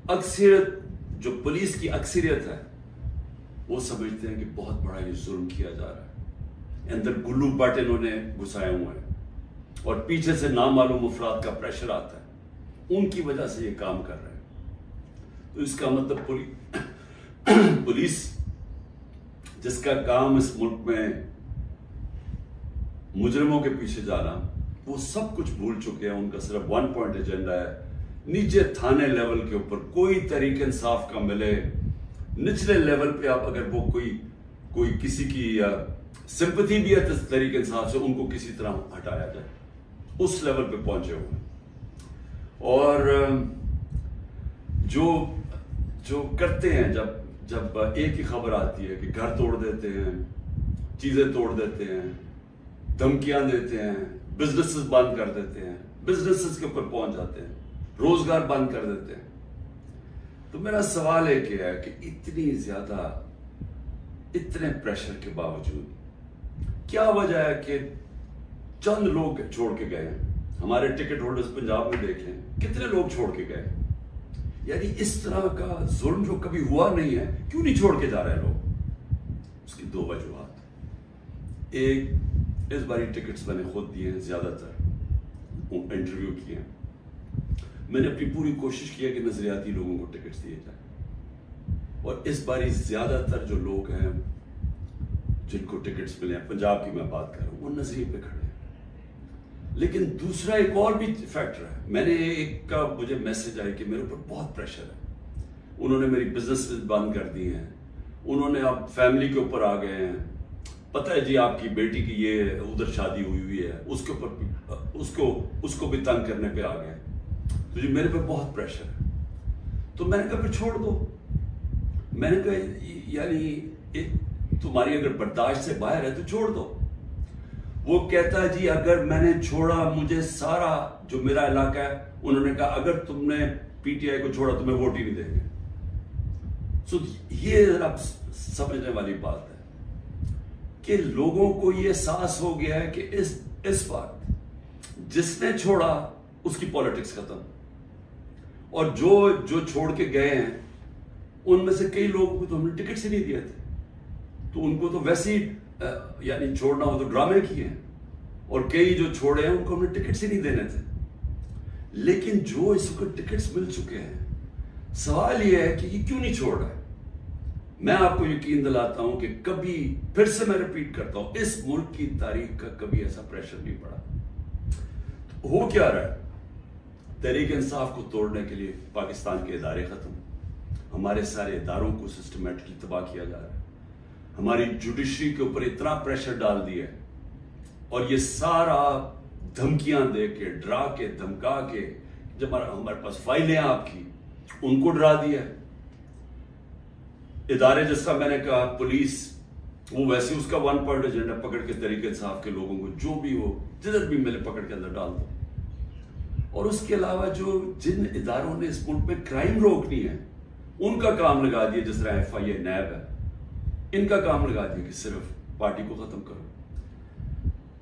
अक्सरियत, जो पुलिस की अक्सरियत है, वो समझते हैं कि बहुत बड़ा ये जुल्म किया जा रहा है, अंदर गुल्लू बट इन्होंने घुसाए हुए हैं और पीछे से नामालूम अफराद का प्रेशर आता है, उनकी वजह से ये काम कर रहे हैं। तो इसका मतलब पुलिस जिसका काम इस मुल्क में मुजरिमों के पीछे जाना, वो सब कुछ भूल चुके हैं। उनका सिर्फ 1 पॉइंट एजेंडा है, नीचे थाने लेवल के ऊपर कोई तरीके इंसाफ का मिले, निचले लेवल पे आप अगर वो कोई किसी की सिंपैथी भी है तरीके इंसाफ से, उनको किसी तरह हटाया जाए, उस लेवल पे पहुंचे हुए। और जो करते हैं, जब एक ही खबर आती है कि घर तोड़ देते हैं, चीजें तोड़ देते हैं, धमकियां देते हैं, बिजनेसेस बंद कर देते हैं, बिजनेसेस के ऊपर पहुंच जाते हैं, रोजगार बंद कर देते हैं, तो मेरा सवाल एक है कि इतने प्रेशर के बावजूद क्या वजह है कि चंद लोग छोड़ के गए हैं? हमारे टिकट होल्डर्स पंजाब में देख लें, कितने लोग छोड़ के गए। यानी इस तरह का जुल्म जो कभी हुआ नहीं है, क्यों नहीं छोड़ के जा रहे हैं लोग? उसकी 2 वजूहात। एक, इस बारी टिकट्स मैंने खुद दिए हैं, ज्यादातर इंटरव्यू किए हैं, मैंने अपनी पूरी कोशिश की है कि नजरियाती लोगों को टिकट्स दिए जाए, और इस बारी ज्यादातर जो लोग हैं जिनको टिकट्स मिले हैं, पंजाब की मैं बात कर रहा हूँ, वो नजरिए पे खड़े हैं। लेकिन दूसरा एक और भी फैक्टर है। मैंने एक का मुझे मैसेज आया कि मेरे ऊपर बहुत प्रेशर है, उन्होंने मेरी बिजनेस बंद कर दी हैं, उन्होंने अब फैमिली के ऊपर आ गए हैं, पता है जी आपकी बेटी की ये उधर शादी हुई है, उसके ऊपर उसको भी तंग करने पे आ गए, तो जी मेरे पे बहुत प्रेशर है। तो मैंने कहा फिर छोड़ दो। मैंने कहा यानी तुम्हारी अगर बर्दाश्त से बाहर है तो छोड़ दो। वो कहता है जी अगर मैंने छोड़ा, मुझे सारा जो मेरा इलाका है, उन्होंने कहा अगर तुमने पीटीआई को छोड़ा तुम्हें वोट ही नहीं देंगे। सो ये आप समझने वाली बात है कि लोगों को ये एहसास हो गया है कि इस वक्त जिसने छोड़ा उसकी पॉलिटिक्स खत्म, और जो छोड़ के गए हैं उनमें से कई लोगों को तो हमने टिकट ही नहीं दिए थे, तो उनको तो वैसे ही यानी छोड़ना हो तो ड्रामे किए हैं, और कई जो छोड़े हैं उनको हमने टिकट्स ही नहीं देने थे। लेकिन जो इसको टिकट्स मिल चुके हैं, सवाल यह है कि ये क्यों नहीं छोड़ रहा है। मैं आपको यकीन दिलाता हूं कि कभी, फिर से मैं रिपीट करता हूं, इस मुल्क की तारीख का कभी ऐसा प्रेशर नहीं पड़ा। तो हो क्या रहा है, तहरीक इंसाफ को तोड़ने के लिए पाकिस्तान के इदारे खत्म, हमारे सारे इदारों को सिस्टमेटिकली तबाह किया जा रहा है, हमारी जुडिशरी के ऊपर इतना प्रेशर डाल दिया है, और ये सारा धमकियां दे के, डरा के, धमका के, जब हमारे पास फाइलें आपकी, उनको डरा दिया है। इदारे जिस तरह मैंने कहा पुलिस, वो वैसे उसका वन पॉइंट एजेंडा पकड़ के तहरीक इंसाफ के लोगों को जो भी हो जिधर भी मिले पकड़ के अंदर डाल दो। और उसके अलावा जो जिन इदारों ने इस मुल्क में क्राइम रोकनी है उनका काम लगा दिया, जिस तरह FIA नैब है, इनका काम लगा दिया कि सिर्फ पार्टी को खत्म करो।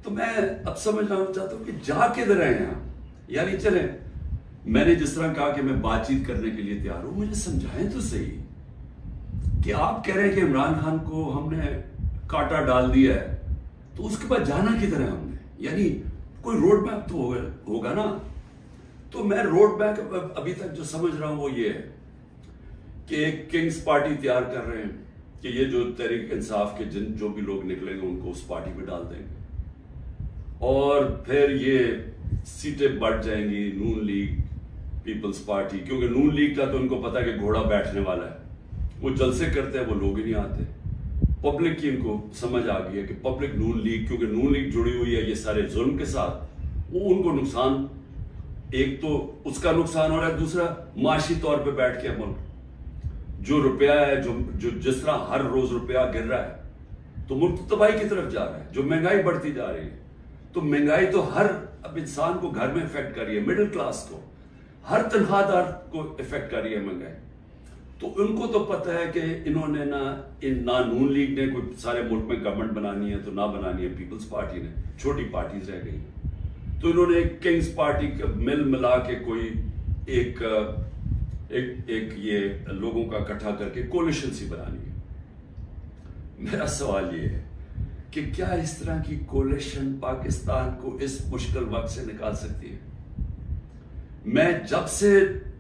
तो मैं अब समझना चाहता हूं कि जा किधर रहे हैं आप। यानी चले, मैंने जिस तरह कहा कि मैं बातचीत करने के लिए तैयार हूं, मुझे समझाएं तो सही कि आप कह रहे हैं कि इमरान खान को हमने कांटा डाल दिया है, तो उसके बाद जाना किधर है हमने, यानी कोई रोड मैप तो होगा ना। तो मैं रोड मैप अभी तक जो समझ रहा हूं वो ये है कि एक किंग्स पार्टी तैयार कर रहे हैं कि ये जो तहरीक इंसाफ के जो भी लोग निकलेंगे उनको उस पार्टी में डाल देंगे, और फिर ये सीटें बढ़ जाएंगी नून लीग, पीपल्स पार्टी, क्योंकि नून लीग का तो उनको पता है कि घोड़ा बैठने वाला है, वो जलसे करते हैं, वो लोग ही नहीं आते। पब्लिक की इनको समझ आ गई है कि पब्लिक नून लीग, क्योंकि नून लीग जुड़ी हुई है ये सारे जुल्म के साथ, वो उनको नुकसान, एक तो उसका नुकसान हो रहा है, दूसरा माशी तौर पे बैठ के मुल्क जो रुपया है, जो जिस तरह हर रोज रुपया गिर रहा है, तो मुल्क तबाही की तरफ जा रहा है। जो महंगाई बढ़ती जा रही है, तो महंगाई तो हर अब इंसान को घर में इफेक्ट कर रही है, मिडिल क्लास को, हर तनख्वाहदार को इफेक्ट कर रही है महंगाई। तो उनको तो पता है कि इन्होंने ना नून लीग ने कोई सारे मुल्क में गवर्नमेंट बनानी है, तो ना बनानी है पीपल्स पार्टी ने, छोटी पार्टीज रह गई, तो इन्होंने एक किंग्स पार्टी का मिला के कोई एक ये लोगों का इकट्ठा करके कोलिशन सी बनानी है। मेरा सवाल ये है कि क्या इस तरह की कोलिशन पाकिस्तान को इस मुश्किल वक्त से निकाल सकती है। मैं जब से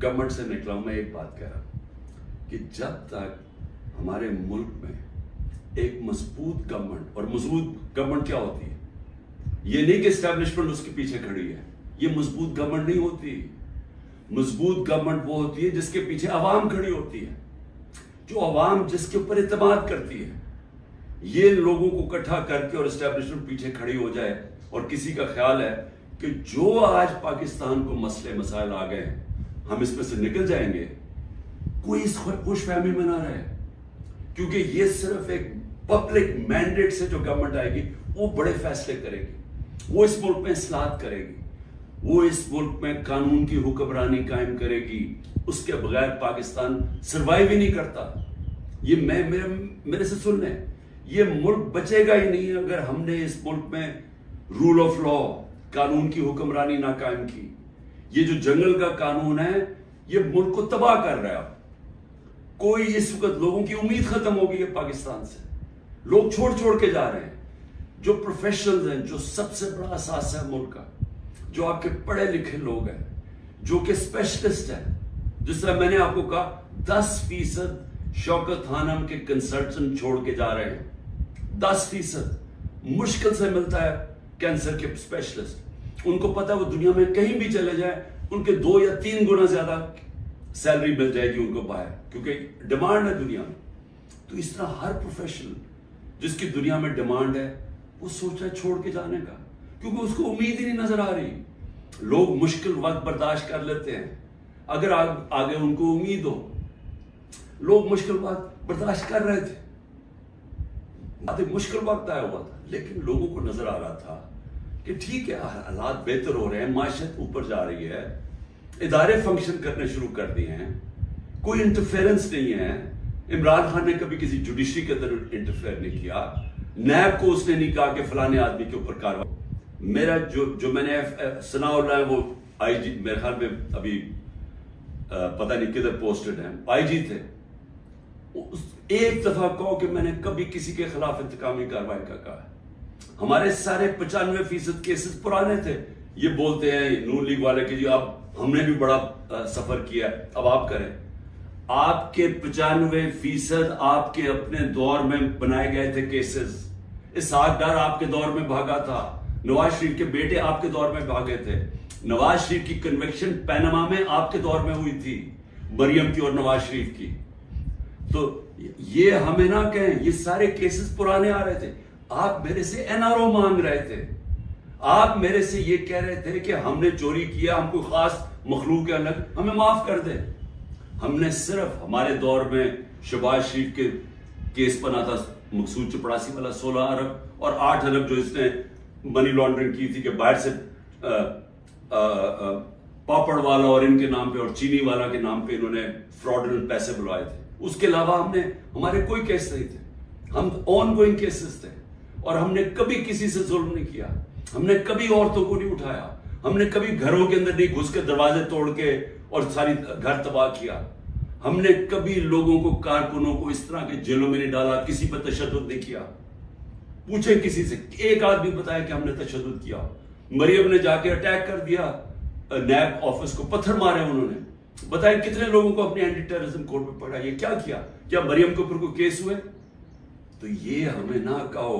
गवर्नमेंट से निकला हूं, मैं एक बात कह रहा हूं कि जब तक हमारे मुल्क में एक मजबूत गवर्नमेंट, और मजबूत गवर्नमेंट क्या होती है, ये नहीं कि एस्टैब्लिशमेंट उसके पीछे खड़ी है, ये मजबूत गवर्नमेंट नहीं होती। मजबूत गवर्नमेंट वो होती है जिसके पीछे आवाम खड़ी होती है, जो आवाम जिसके ऊपर इत्मीनान करती है। ये लोगों को इकट्ठा करके और एस्टैब्लिशमेंट पीछे खड़ी हो जाए, और किसी का ख्याल है कि जो आज पाकिस्तान को मसले मसाइल आ गए हम इसमें से निकल जाएंगे, कोई इस खुश फहमी में ना रहे, क्योंकि ये सिर्फ एक पब्लिक मैंडेट से जो गवर्नमेंट आएगी वो बड़े फैसले करेगी, वो इस मुल्क में इस्लाहत करेगी, वो इस मुल्क में कानून की हुक्मरानी कायम करेगी। उसके बगैर पाकिस्तान सर्वाइव ही नहीं करता। ये मेरे से सुन लें, ये मुल्क बचेगा ही नहीं अगर हमने इस मुल्क में रूल ऑफ लॉ, कानून की हुक्मरानी ना कायम की। ये जो जंगल का कानून है ये मुल्क को तबाह कर रहा है। कोई इस वक्त लोगों की उम्मीद खत्म हो गई है पाकिस्तान से, लोग छोड़ छोड़ के जा रहे हैं। जो प्रोफेशनल्स हैं, जो सबसे बड़ा असास है मुल्क का, जो आपके पढ़े लिखे लोग हैं, जो कि स्पेशलिस्ट हैं, जिस तरह मैंने आपको कहा 10% शौकत खानम के कंसल्टेंट छोड़ के जा रहे हैं, 10% मुश्किल से मिलता है कैंसर के स्पेशलिस्ट। उनको पता है वो दुनिया में कहीं भी चले जाए उनके 2 या 3 गुना ज्यादा सैलरी मिल जाएगी उनको बाहर, क्योंकि डिमांड है दुनिया में। तो इस तरह हर प्रोफेशनल जिसकी दुनिया में डिमांड है वो सोच रहा है छोड़ के जाने का, क्योंकि उसको उम्मीद ही नहीं नजर आ रही। लोग मुश्किल वक्त बर्दाश्त कर लेते हैं अगर आगे उनको उम्मीद हो। लोग मुश्किल वक्त बर्दाश्त कर रहे थे, मुश्किल वक्त आया हुआ था, लेकिन लोगों को नजर आ रहा था कि ठीक है हालात बेहतर हो रहे हैं, माशत ऊपर जा रही है, इदारे फंक्शन करने शुरू कर दिए हैं, कोई इंटरफेरेंस नहीं है। इमरान खान ने कभी किसी जुडिशरी के अंदर इंटरफेयर नहीं किया, नैब को उसने नहीं कहा कि फलाने आदमी के ऊपर कार्रवाई। मेरा जो मैंने सनाउल्लाह है वो आईजी मेरे ख्याल में अभी पता नहीं किधर पोस्टेड है, आईजी थे। एक दफा कहो कि मैंने कभी किसी के खिलाफ इंतकामी कार्रवाई का कहा। हमारे सारे 95% केसेस पुराने थे। ये बोलते हैं नून लीग वाले कि जी अब हमने भी बड़ा सफर किया, अब आप करें। आपके 95% आपके अपने दौर में बनाए गए थे केसेस। इसहाक डार आपके दौर में भागा था, नवाज शरीफ के बेटे आपके दौर में भागे थे, नवाज शरीफ की कन्विक्शन पैनामा में आपके दौर में हुई थी, मरियम की और नवाज शरीफ की। तो ये हमें ना कहें, ये सारे केसेस पुराने आ रहे थे। आप मेरे से एनआरओ मांग रहे थे, आप मेरे से ये कह रहे थे कि हमने चोरी किया, हम कोई खास मखलूक है अलग, हमें माफ कर दे। हमने सिर्फ हमारे दौर में शहबाज शरीफ के केस बना था, मकसूद चपड़ासी वाला 16 अरब और 8 अरब जो इसने मनी लॉन्ड्रिंग की थी कि बाहर से पापड़ वाला और इनके नाम पे और चीनी वाला के नाम पे इन्होंने फ्रॉडुलेंट पैसे बुलवाए थे। उसके अलावा हमारे कोई केस नहीं थे, हम ऑन गोइंग केसेस थे। और हमने कभी किसी से जुल्म नहीं किया, हमने कभी औरतों को नहीं उठाया, हमने कभी घरों के अंदर नहीं घुस के दरवाजे तोड़ के और सारी घर तबाह किया। हमने कभी लोगों को, कारकुनों को इस तरह के जेलों में नहीं डाला, किसी पर तशद्दुद नहीं किया। पूछे किसी से, एक आदमी बताया कि हमने तशद्दुद किया। मरियम ने जाके अटैक कर दिया नैब ऑफिस को, पत्थर मारे उन्होंने। बताए कितने लोगों को अपने एंटी टेररिज्म कोर्ट में पकड़ा, ये क्या किया? क्या मरियम के ऊपर कोई केस हुए? तो ये हमें ना कहो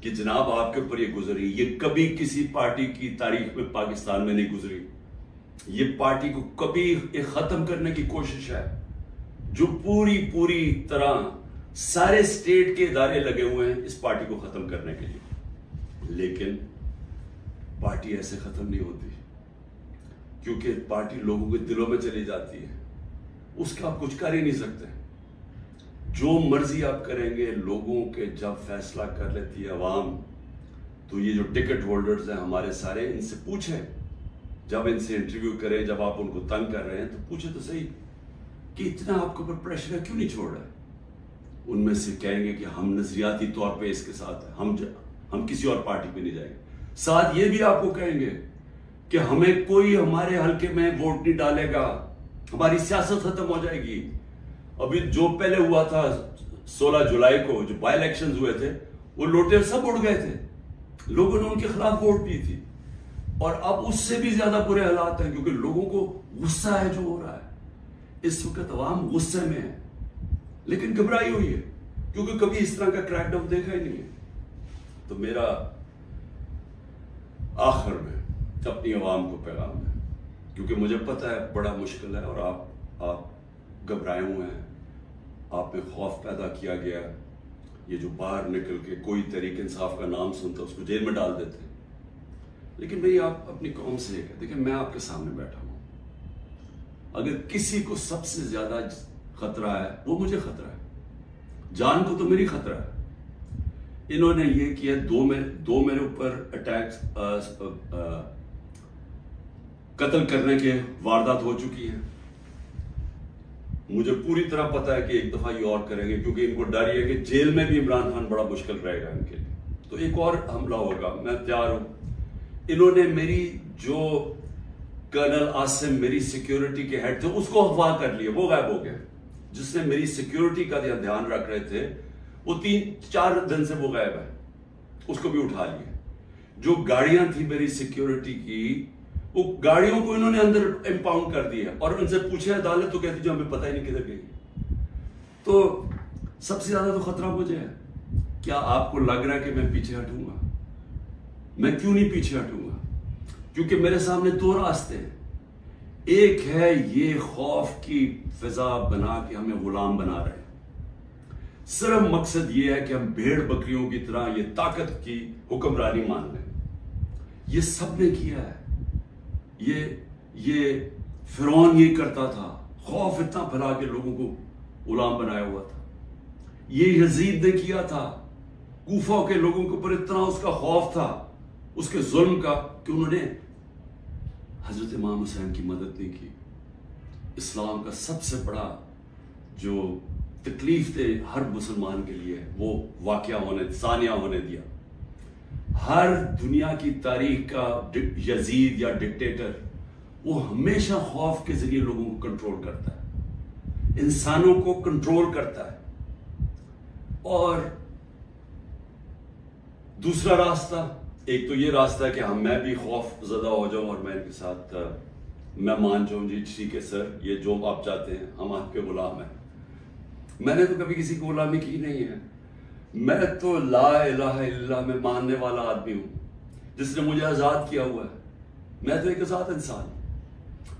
कि जनाब आपके ऊपर ये गुजरी, ये कभी किसी पार्टी की तारीख में पाकिस्तान में नहीं गुजरी। ये पार्टी को कभी खत्म करने की कोशिश है, जो पूरी तरह सारे स्टेट के इदारे लगे हुए हैं इस पार्टी को खत्म करने के लिए। लेकिन पार्टी ऐसे खत्म नहीं होती, क्योंकि पार्टी लोगों के दिलों में चली जाती है, उसका आप कुछ कर ही नहीं सकते। जो मर्जी आप करेंगे, लोगों के जब फैसला कर लेती है अवाम, तो ये जो टिकट होल्डर्स हैं हमारे सारे, इनसे पूछें, जब इनसे इंटरव्यू करें, जब आप उनको तंग कर रहे हैं तो पूछे तो सही कि इतना आपके ऊपर प्रेशर है, क्यों नहीं छोड़ रहे? उनमें से कहेंगे कि हम नजरियाती तौर पे इसके साथ हैं, हम किसी और पार्टी पे नहीं जाएंगे। साथ ये भी आपको कहेंगे कि हमें कोई हमारे हल्के में वोट नहीं डालेगा, हमारी सियासत खत्म हो जाएगी। अभी जो पहले हुआ था 16 जुलाई को जो बाई इलेक्शन हुए थे, वो लोटे सब उड़ गए थे, लोगों ने उनके खिलाफ वोट दी थी। और अब उससे भी ज्यादा बुरे हालात हैं, क्योंकि लोगों को गुस्सा है जो हो रहा है। इस वक्त अवाम गुस्से में है, लेकिन घबराई हुई है, क्योंकि कभी इस तरह का क्रैकडाउन देखा ही नहीं है। तो मेरा आखिर में अपनी अवाम को पैगाम है, क्योंकि मुझे पता है बड़ा मुश्किल है और आप घबराए हुए हैं, आप में खौफ पैदा किया गया। ये जो बाहर निकल के कोई तहरीक इंसाफ का नाम सुनता उसको जेल में डाल देते। लेकिन भाई आप अपनी कौम से देखिए, मैं आपके सामने बैठा हूं, अगर किसी को सबसे ज्यादा खतरा है वो मुझे खतरा है, जान को तो मेरी खतरा है। इन्होंने ये किया, दो मेरे ऊपर अटैक्स, कत्ल करने के वारदात हो चुकी है। मुझे पूरी तरह पता है कि एक दफा ये और करेंगे, क्योंकि इनको डर ये है कि जेल में भी इमरान खान बड़ा मुश्किल रहेगा इनके लिए, तो एक और हमला होगा। मैं तैयार हूं। इन्होंने मेरी जो कर्नल आसिम मेरी सिक्योरिटी के हेड थे उसको अगवा कर लिया, वो गायब हो गए। जिसने मेरी सिक्योरिटी का ध्यान रख रहे थे वो 3-4 दिन से वो गायब है, उसको भी उठा लिए। जो गाड़ियां थी मेरी सिक्योरिटी की, वो गाड़ियों को इन्होंने अंदर इंपाउंड कर दिया और उनसे पूछे अदालत तो कहती जो हमें पता ही नहीं किधर गई। तो सबसे ज्यादा तो खतरा मुझे है। क्या आपको लग रहा है कि मैं पीछे हटूंगा? मैं क्यों नहीं पीछे हटूंगा? क्योंकि मेरे सामने दो रास्ते हैं। एक है ये खौफ की फिजा बना के हमें गुलाम बना रहे हैं, सिर्फ मकसद ये है कि हम भेड़ बकरियों की तरह ये ताकत की हुक्मरानी मान लें। ये सब ने किया है। ये फिरौन ये करता था, खौफ इतना फैला के लोगों को गुलाम बनाया हुआ था। ये यजीद ने किया था, कूफा के लोगों के ऊपर इतना उसका खौफ था उसके जुल्म का कि उन्होंने हजरत इमाम हुसैन की मदद नहीं की। इस्लाम का सबसे बड़ा जो तकलीफ थे हर मुसलमान के लिए वो वाकया सानिया होने दिया। हर दुनिया की तारीख का यजीद या डिक्टेटर वो हमेशा खौफ के जरिए लोगों को कंट्रोल करता है, इंसानों को कंट्रोल करता है। और दूसरा रास्ता, एक तो ये रास्ता है कि मैं भी खौफ ज़दा हो जाऊं और मैं इनके साथ मैं मान जाऊं जी ठीक है सर ये जो आप चाहते हैं, हम आपके गुलाम हैं। मैंने तो कभी किसी की गुलामी की नहीं है। मैं तो ला इलाहा इल्लल्लाह में मानने वाला आदमी हूं जिसने मुझे आज़ाद किया हुआ है। मैं तो एक आज़ाद इंसान हूं।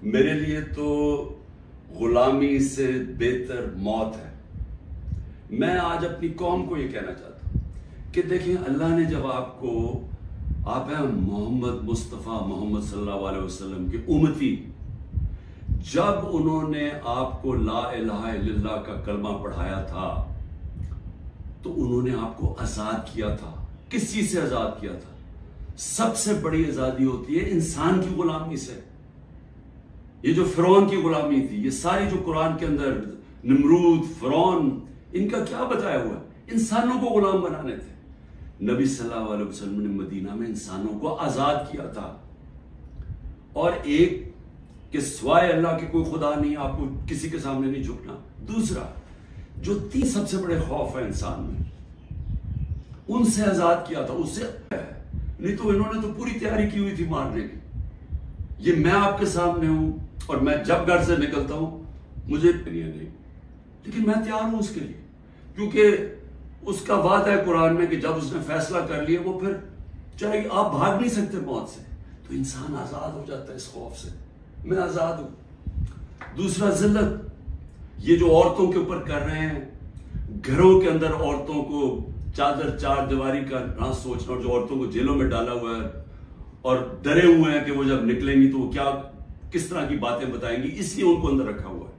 मेरे लिए तो गुलामी से बेहतर मौत है। मैं आज अपनी कौम को ये कहना चाहता हूं कि देखिए, अल्लाह ने जब आप हैं मोहम्मद मुस्तफ़ा मोहम्मद सल्लल्लाहु अलैहि वसल्लम के उम्मती, जब उन्होंने आपको ला इलाहा इल्लल्लाह का कलमा पढ़ाया था तो उन्होंने आपको आजाद किया था। किस चीज से आजाद किया था? सबसे बड़ी आजादी होती है इंसान की गुलामी से। ये जो फिरौन की गुलामी थी, ये सारी जो कुरान के अंदर नमरूद, फिरौन, इनका क्या बताया हुआ? इंसानों को गुलाम बनाने थे। नबी सल्लल्लाहु अलैहि वसल्लम ने मदीना में इंसानों को आजाद किया था। और एक कि सिवाय अल्लाह के कोई खुदा नहीं, आपको किसी के सामने नहीं झुकना। दूसरा, जो तीन सबसे बड़े खौफ है इंसान में, उनसे आजाद किया था। उससे नहीं तो इन्होंने तो पूरी तैयारी की हुई थी मारने की। ये मैं आपके सामने हूं और मैं जब घर से निकलता हूं मुझे नहीं, लेकिन मैं तैयार हूं उसके लिए, क्योंकि उसका वादा है कुरान में कि जब उसने फैसला कर लिया वो फिर चाहे आप भाग नहीं सकते मौत से। तो इंसान आजाद हो जाता है इस खौफ से, मैं आजाद हूं। दूसरा, जिल्लत। ये जो औरतों के ऊपर कर रहे हैं, घरों के अंदर औरतों को चादर चार दीवारी का ना सोचना, और जो औरतों को जेलों में डाला हुआ है और डरे हुए हैं कि वो जब निकलेंगी तो वो क्या किस तरह की बातें बताएंगी, इसलिए उनको अंदर रखा हुआ है।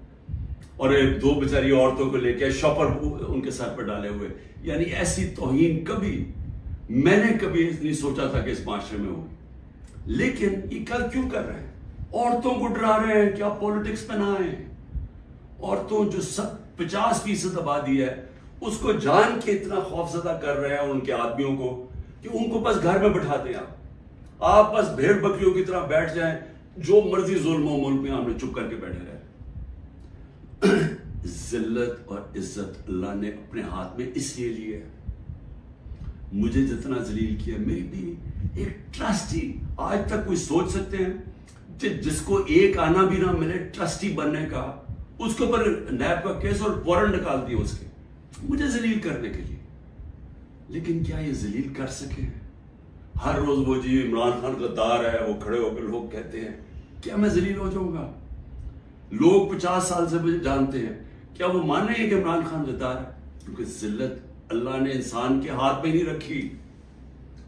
और दो बेचारी औरतों को लेकर शॉपर उनके सर पर डाले हुए। यानी ऐसी तौहीन कभी मैंने कभी नहीं सोचा था कि इस माशरे में होगी। लेकिन ये कल क्यों कर रहे हैं? औरतों को डरा रहे हैं कि आप पॉलिटिक्स में ना आए। औरतों जो 50% आबादी है उसको जान के इतना खौफजदा कर रहे हैं उनके आदमियों को कि उनको बस घर में बैठा दें। आप बस भेड़ बकरियों की तरह बैठ जाएं, जो मर्जी जुल्म हो मुल्क में, आपने चुप करके बैठे रहे। जिल्लत और इज्जत अल्लाह ने अपने हाथ में इसलिए लिए है। मुझे जितना जलील किया, मेरी भी एक ट्रस्टी, आज तक कोई सोच सकते हैं जिसको एक आना भी ना मिले ट्रस्टी बनने का, उसके ऊपर नैब का केस और वारंट निकाल दिए उसके, मुझे जलील करने के लिए। लेकिन क्या ये जलील कर सके? हर रोज वो जी इमरान खान गद्दार है, वो खड़े होकर लोग कहते हैं, क्या मैं जलील हो जाऊंगा? लोग 50 साल से मुझे जानते हैं, क्या वो मानेंगे कि इमरान खान गद्दार है? क्योंकि जिल्लत अल्लाह ने इंसान के हाथ में नहीं रखी।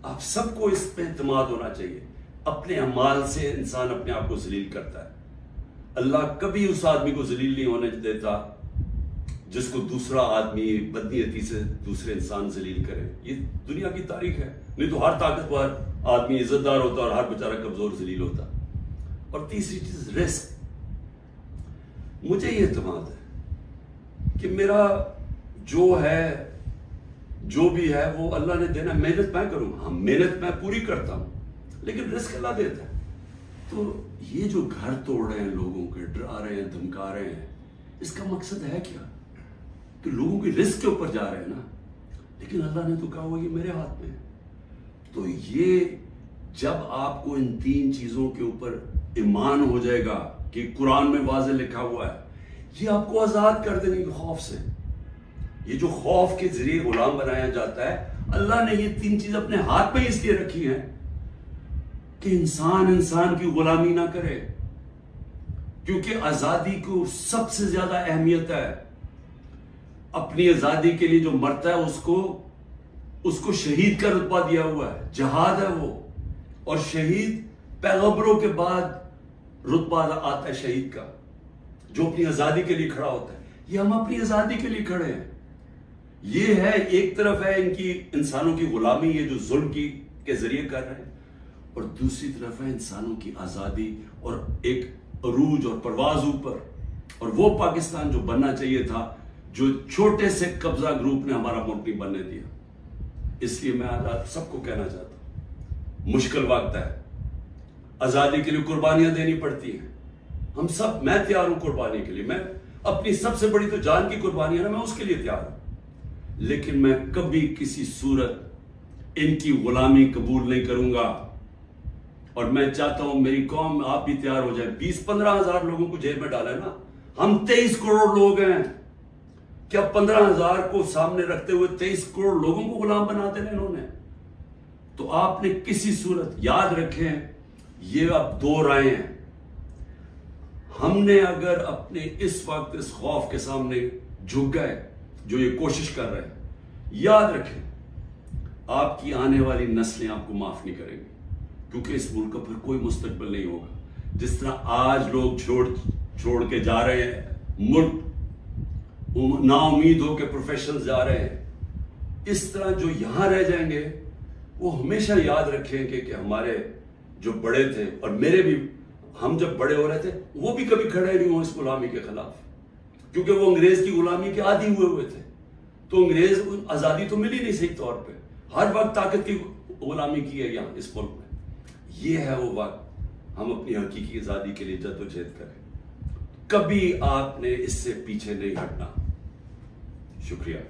आप सबको इस पे एतमाद होना चाहिए। अपने अमाल से इंसान अपने आप को जलील करता है। अल्लाह कभी उस आदमी को जलील नहीं होने देता जिसको दूसरा आदमी बदनीयती से दूसरे इंसान जलील करे। ये दुनिया की तारीख है। नहीं तो हर ताकतवर आदमी इज्जतदार होता और हर बेचारा कमजोर जलील होता। और तीसरी चीज, रिस्क। मुझे ये एतमाद है कि मेरा जो है, जो भी है वो अल्लाह ने देना। मेहनत मैं करूंगा, हाँ मेहनत मैं पूरी करता हूं, लेकिन रिस्क अल्लाह देता है। तो ये जो घर तोड़ रहे हैं, लोगों के डरा रहे हैं, धमका रहे हैं, इसका मकसद है क्या? कि लोगों की रिस्क के ऊपर जा रहे हैं ना। लेकिन अल्लाह ने तो कहा हुआ ये मेरे हाथ में है। तो ये जब आपको इन तीन चीजों के ऊपर ईमान हो जाएगा कि कुरान में वाज़ेह लिखा हुआ है, ये आपको आजाद कर देने के खौफ से, ये जो खौफ के जरिए गुलाम बनाया जाता है, अल्लाह ने ये 3 चीज अपने हाथ में इसलिए रखी है कि इंसान की गुलामी ना करे, क्योंकि आजादी को सबसे ज्यादा अहमियत है। अपनी आजादी के लिए जो मरता है उसको शहीद का रुतबा दिया हुआ है, जहाद है वो। और शहीद पैगंबरों के बाद रुतबा आता है शहीद का, जो अपनी आजादी के लिए खड़ा होता है। ये हम अपनी आजादी के लिए खड़े हैं। ये है, एक तरफ है इनकी इंसानों की गुलामी, ये जो जुल्म के जरिए कर रहे हैं, और दूसरी तरफ है इंसानों की आजादी और एक अरूज और परवाज ऊपर। और वो पाकिस्तान जो बनना चाहिए था, जो छोटे से कब्जा ग्रुप ने हमारा मुल्क नहीं बनने दिया। इसलिए मैं आज सबको कहना चाहता हूं, मुश्किल वक्त है, आजादी के लिए कुर्बानियां देनी पड़ती हैं। हम सब, मैं तैयार हूं कुर्बानी के लिए। मैं अपनी सबसे बड़ी तो जान की कुर्बानी है ना, मैं उसके लिए तैयार हूं। लेकिन मैं कभी किसी सूरत इनकी गुलामी कबूल नहीं करूंगा। और मैं चाहता हूं मेरी कौम, आप भी तैयार हो जाए। 20-15 हजार लोगों को जेल में डाला है ना, हम 23 करोड़ लोग हैं। क्या 15,000 को सामने रखते हुए 23 करोड़ लोगों को गुलाम बना देना इन्होंने? तो आपने किसी सूरत याद रखें, ये अब 2 राहें हैं। हमने अगर अपने इस वक्त इस खौफ के सामने झुक गए, जो ये कोशिश कर रहे हैं, याद रखें आपकी आने वाली नस्लें आपको माफ नहीं करेंगी, क्योंकि इस मुल्क का फिर कोई मुस्तकबिल नहीं होगा। जिस तरह आज लोग छोड़ के जा रहे हैं मुल्क, नाउमीद होकर प्रोफेशनल जा रहे हैं, इस तरह जो यहां रह जाएंगे वो हमेशा याद रखेंगे कि हमारे जो बड़े थे, और मेरे भी, हम जब बड़े हो रहे थे वो भी कभी खड़े नहीं हुए इस गुलामी के खिलाफ, क्योंकि वो अंग्रेज की गुलामी के आदी हुए थे। तो अंग्रेज आजादी तो मिली नहीं सही तौर पे, हर वक्त ताकत की गुलामी की है यहाँ इस मुल्क में। ये है वो वक्त हम अपनी हकीकी आजादी के लिए जद्दोजहद करें। कभी आपने इससे पीछे नहीं हटना। शुक्रिया।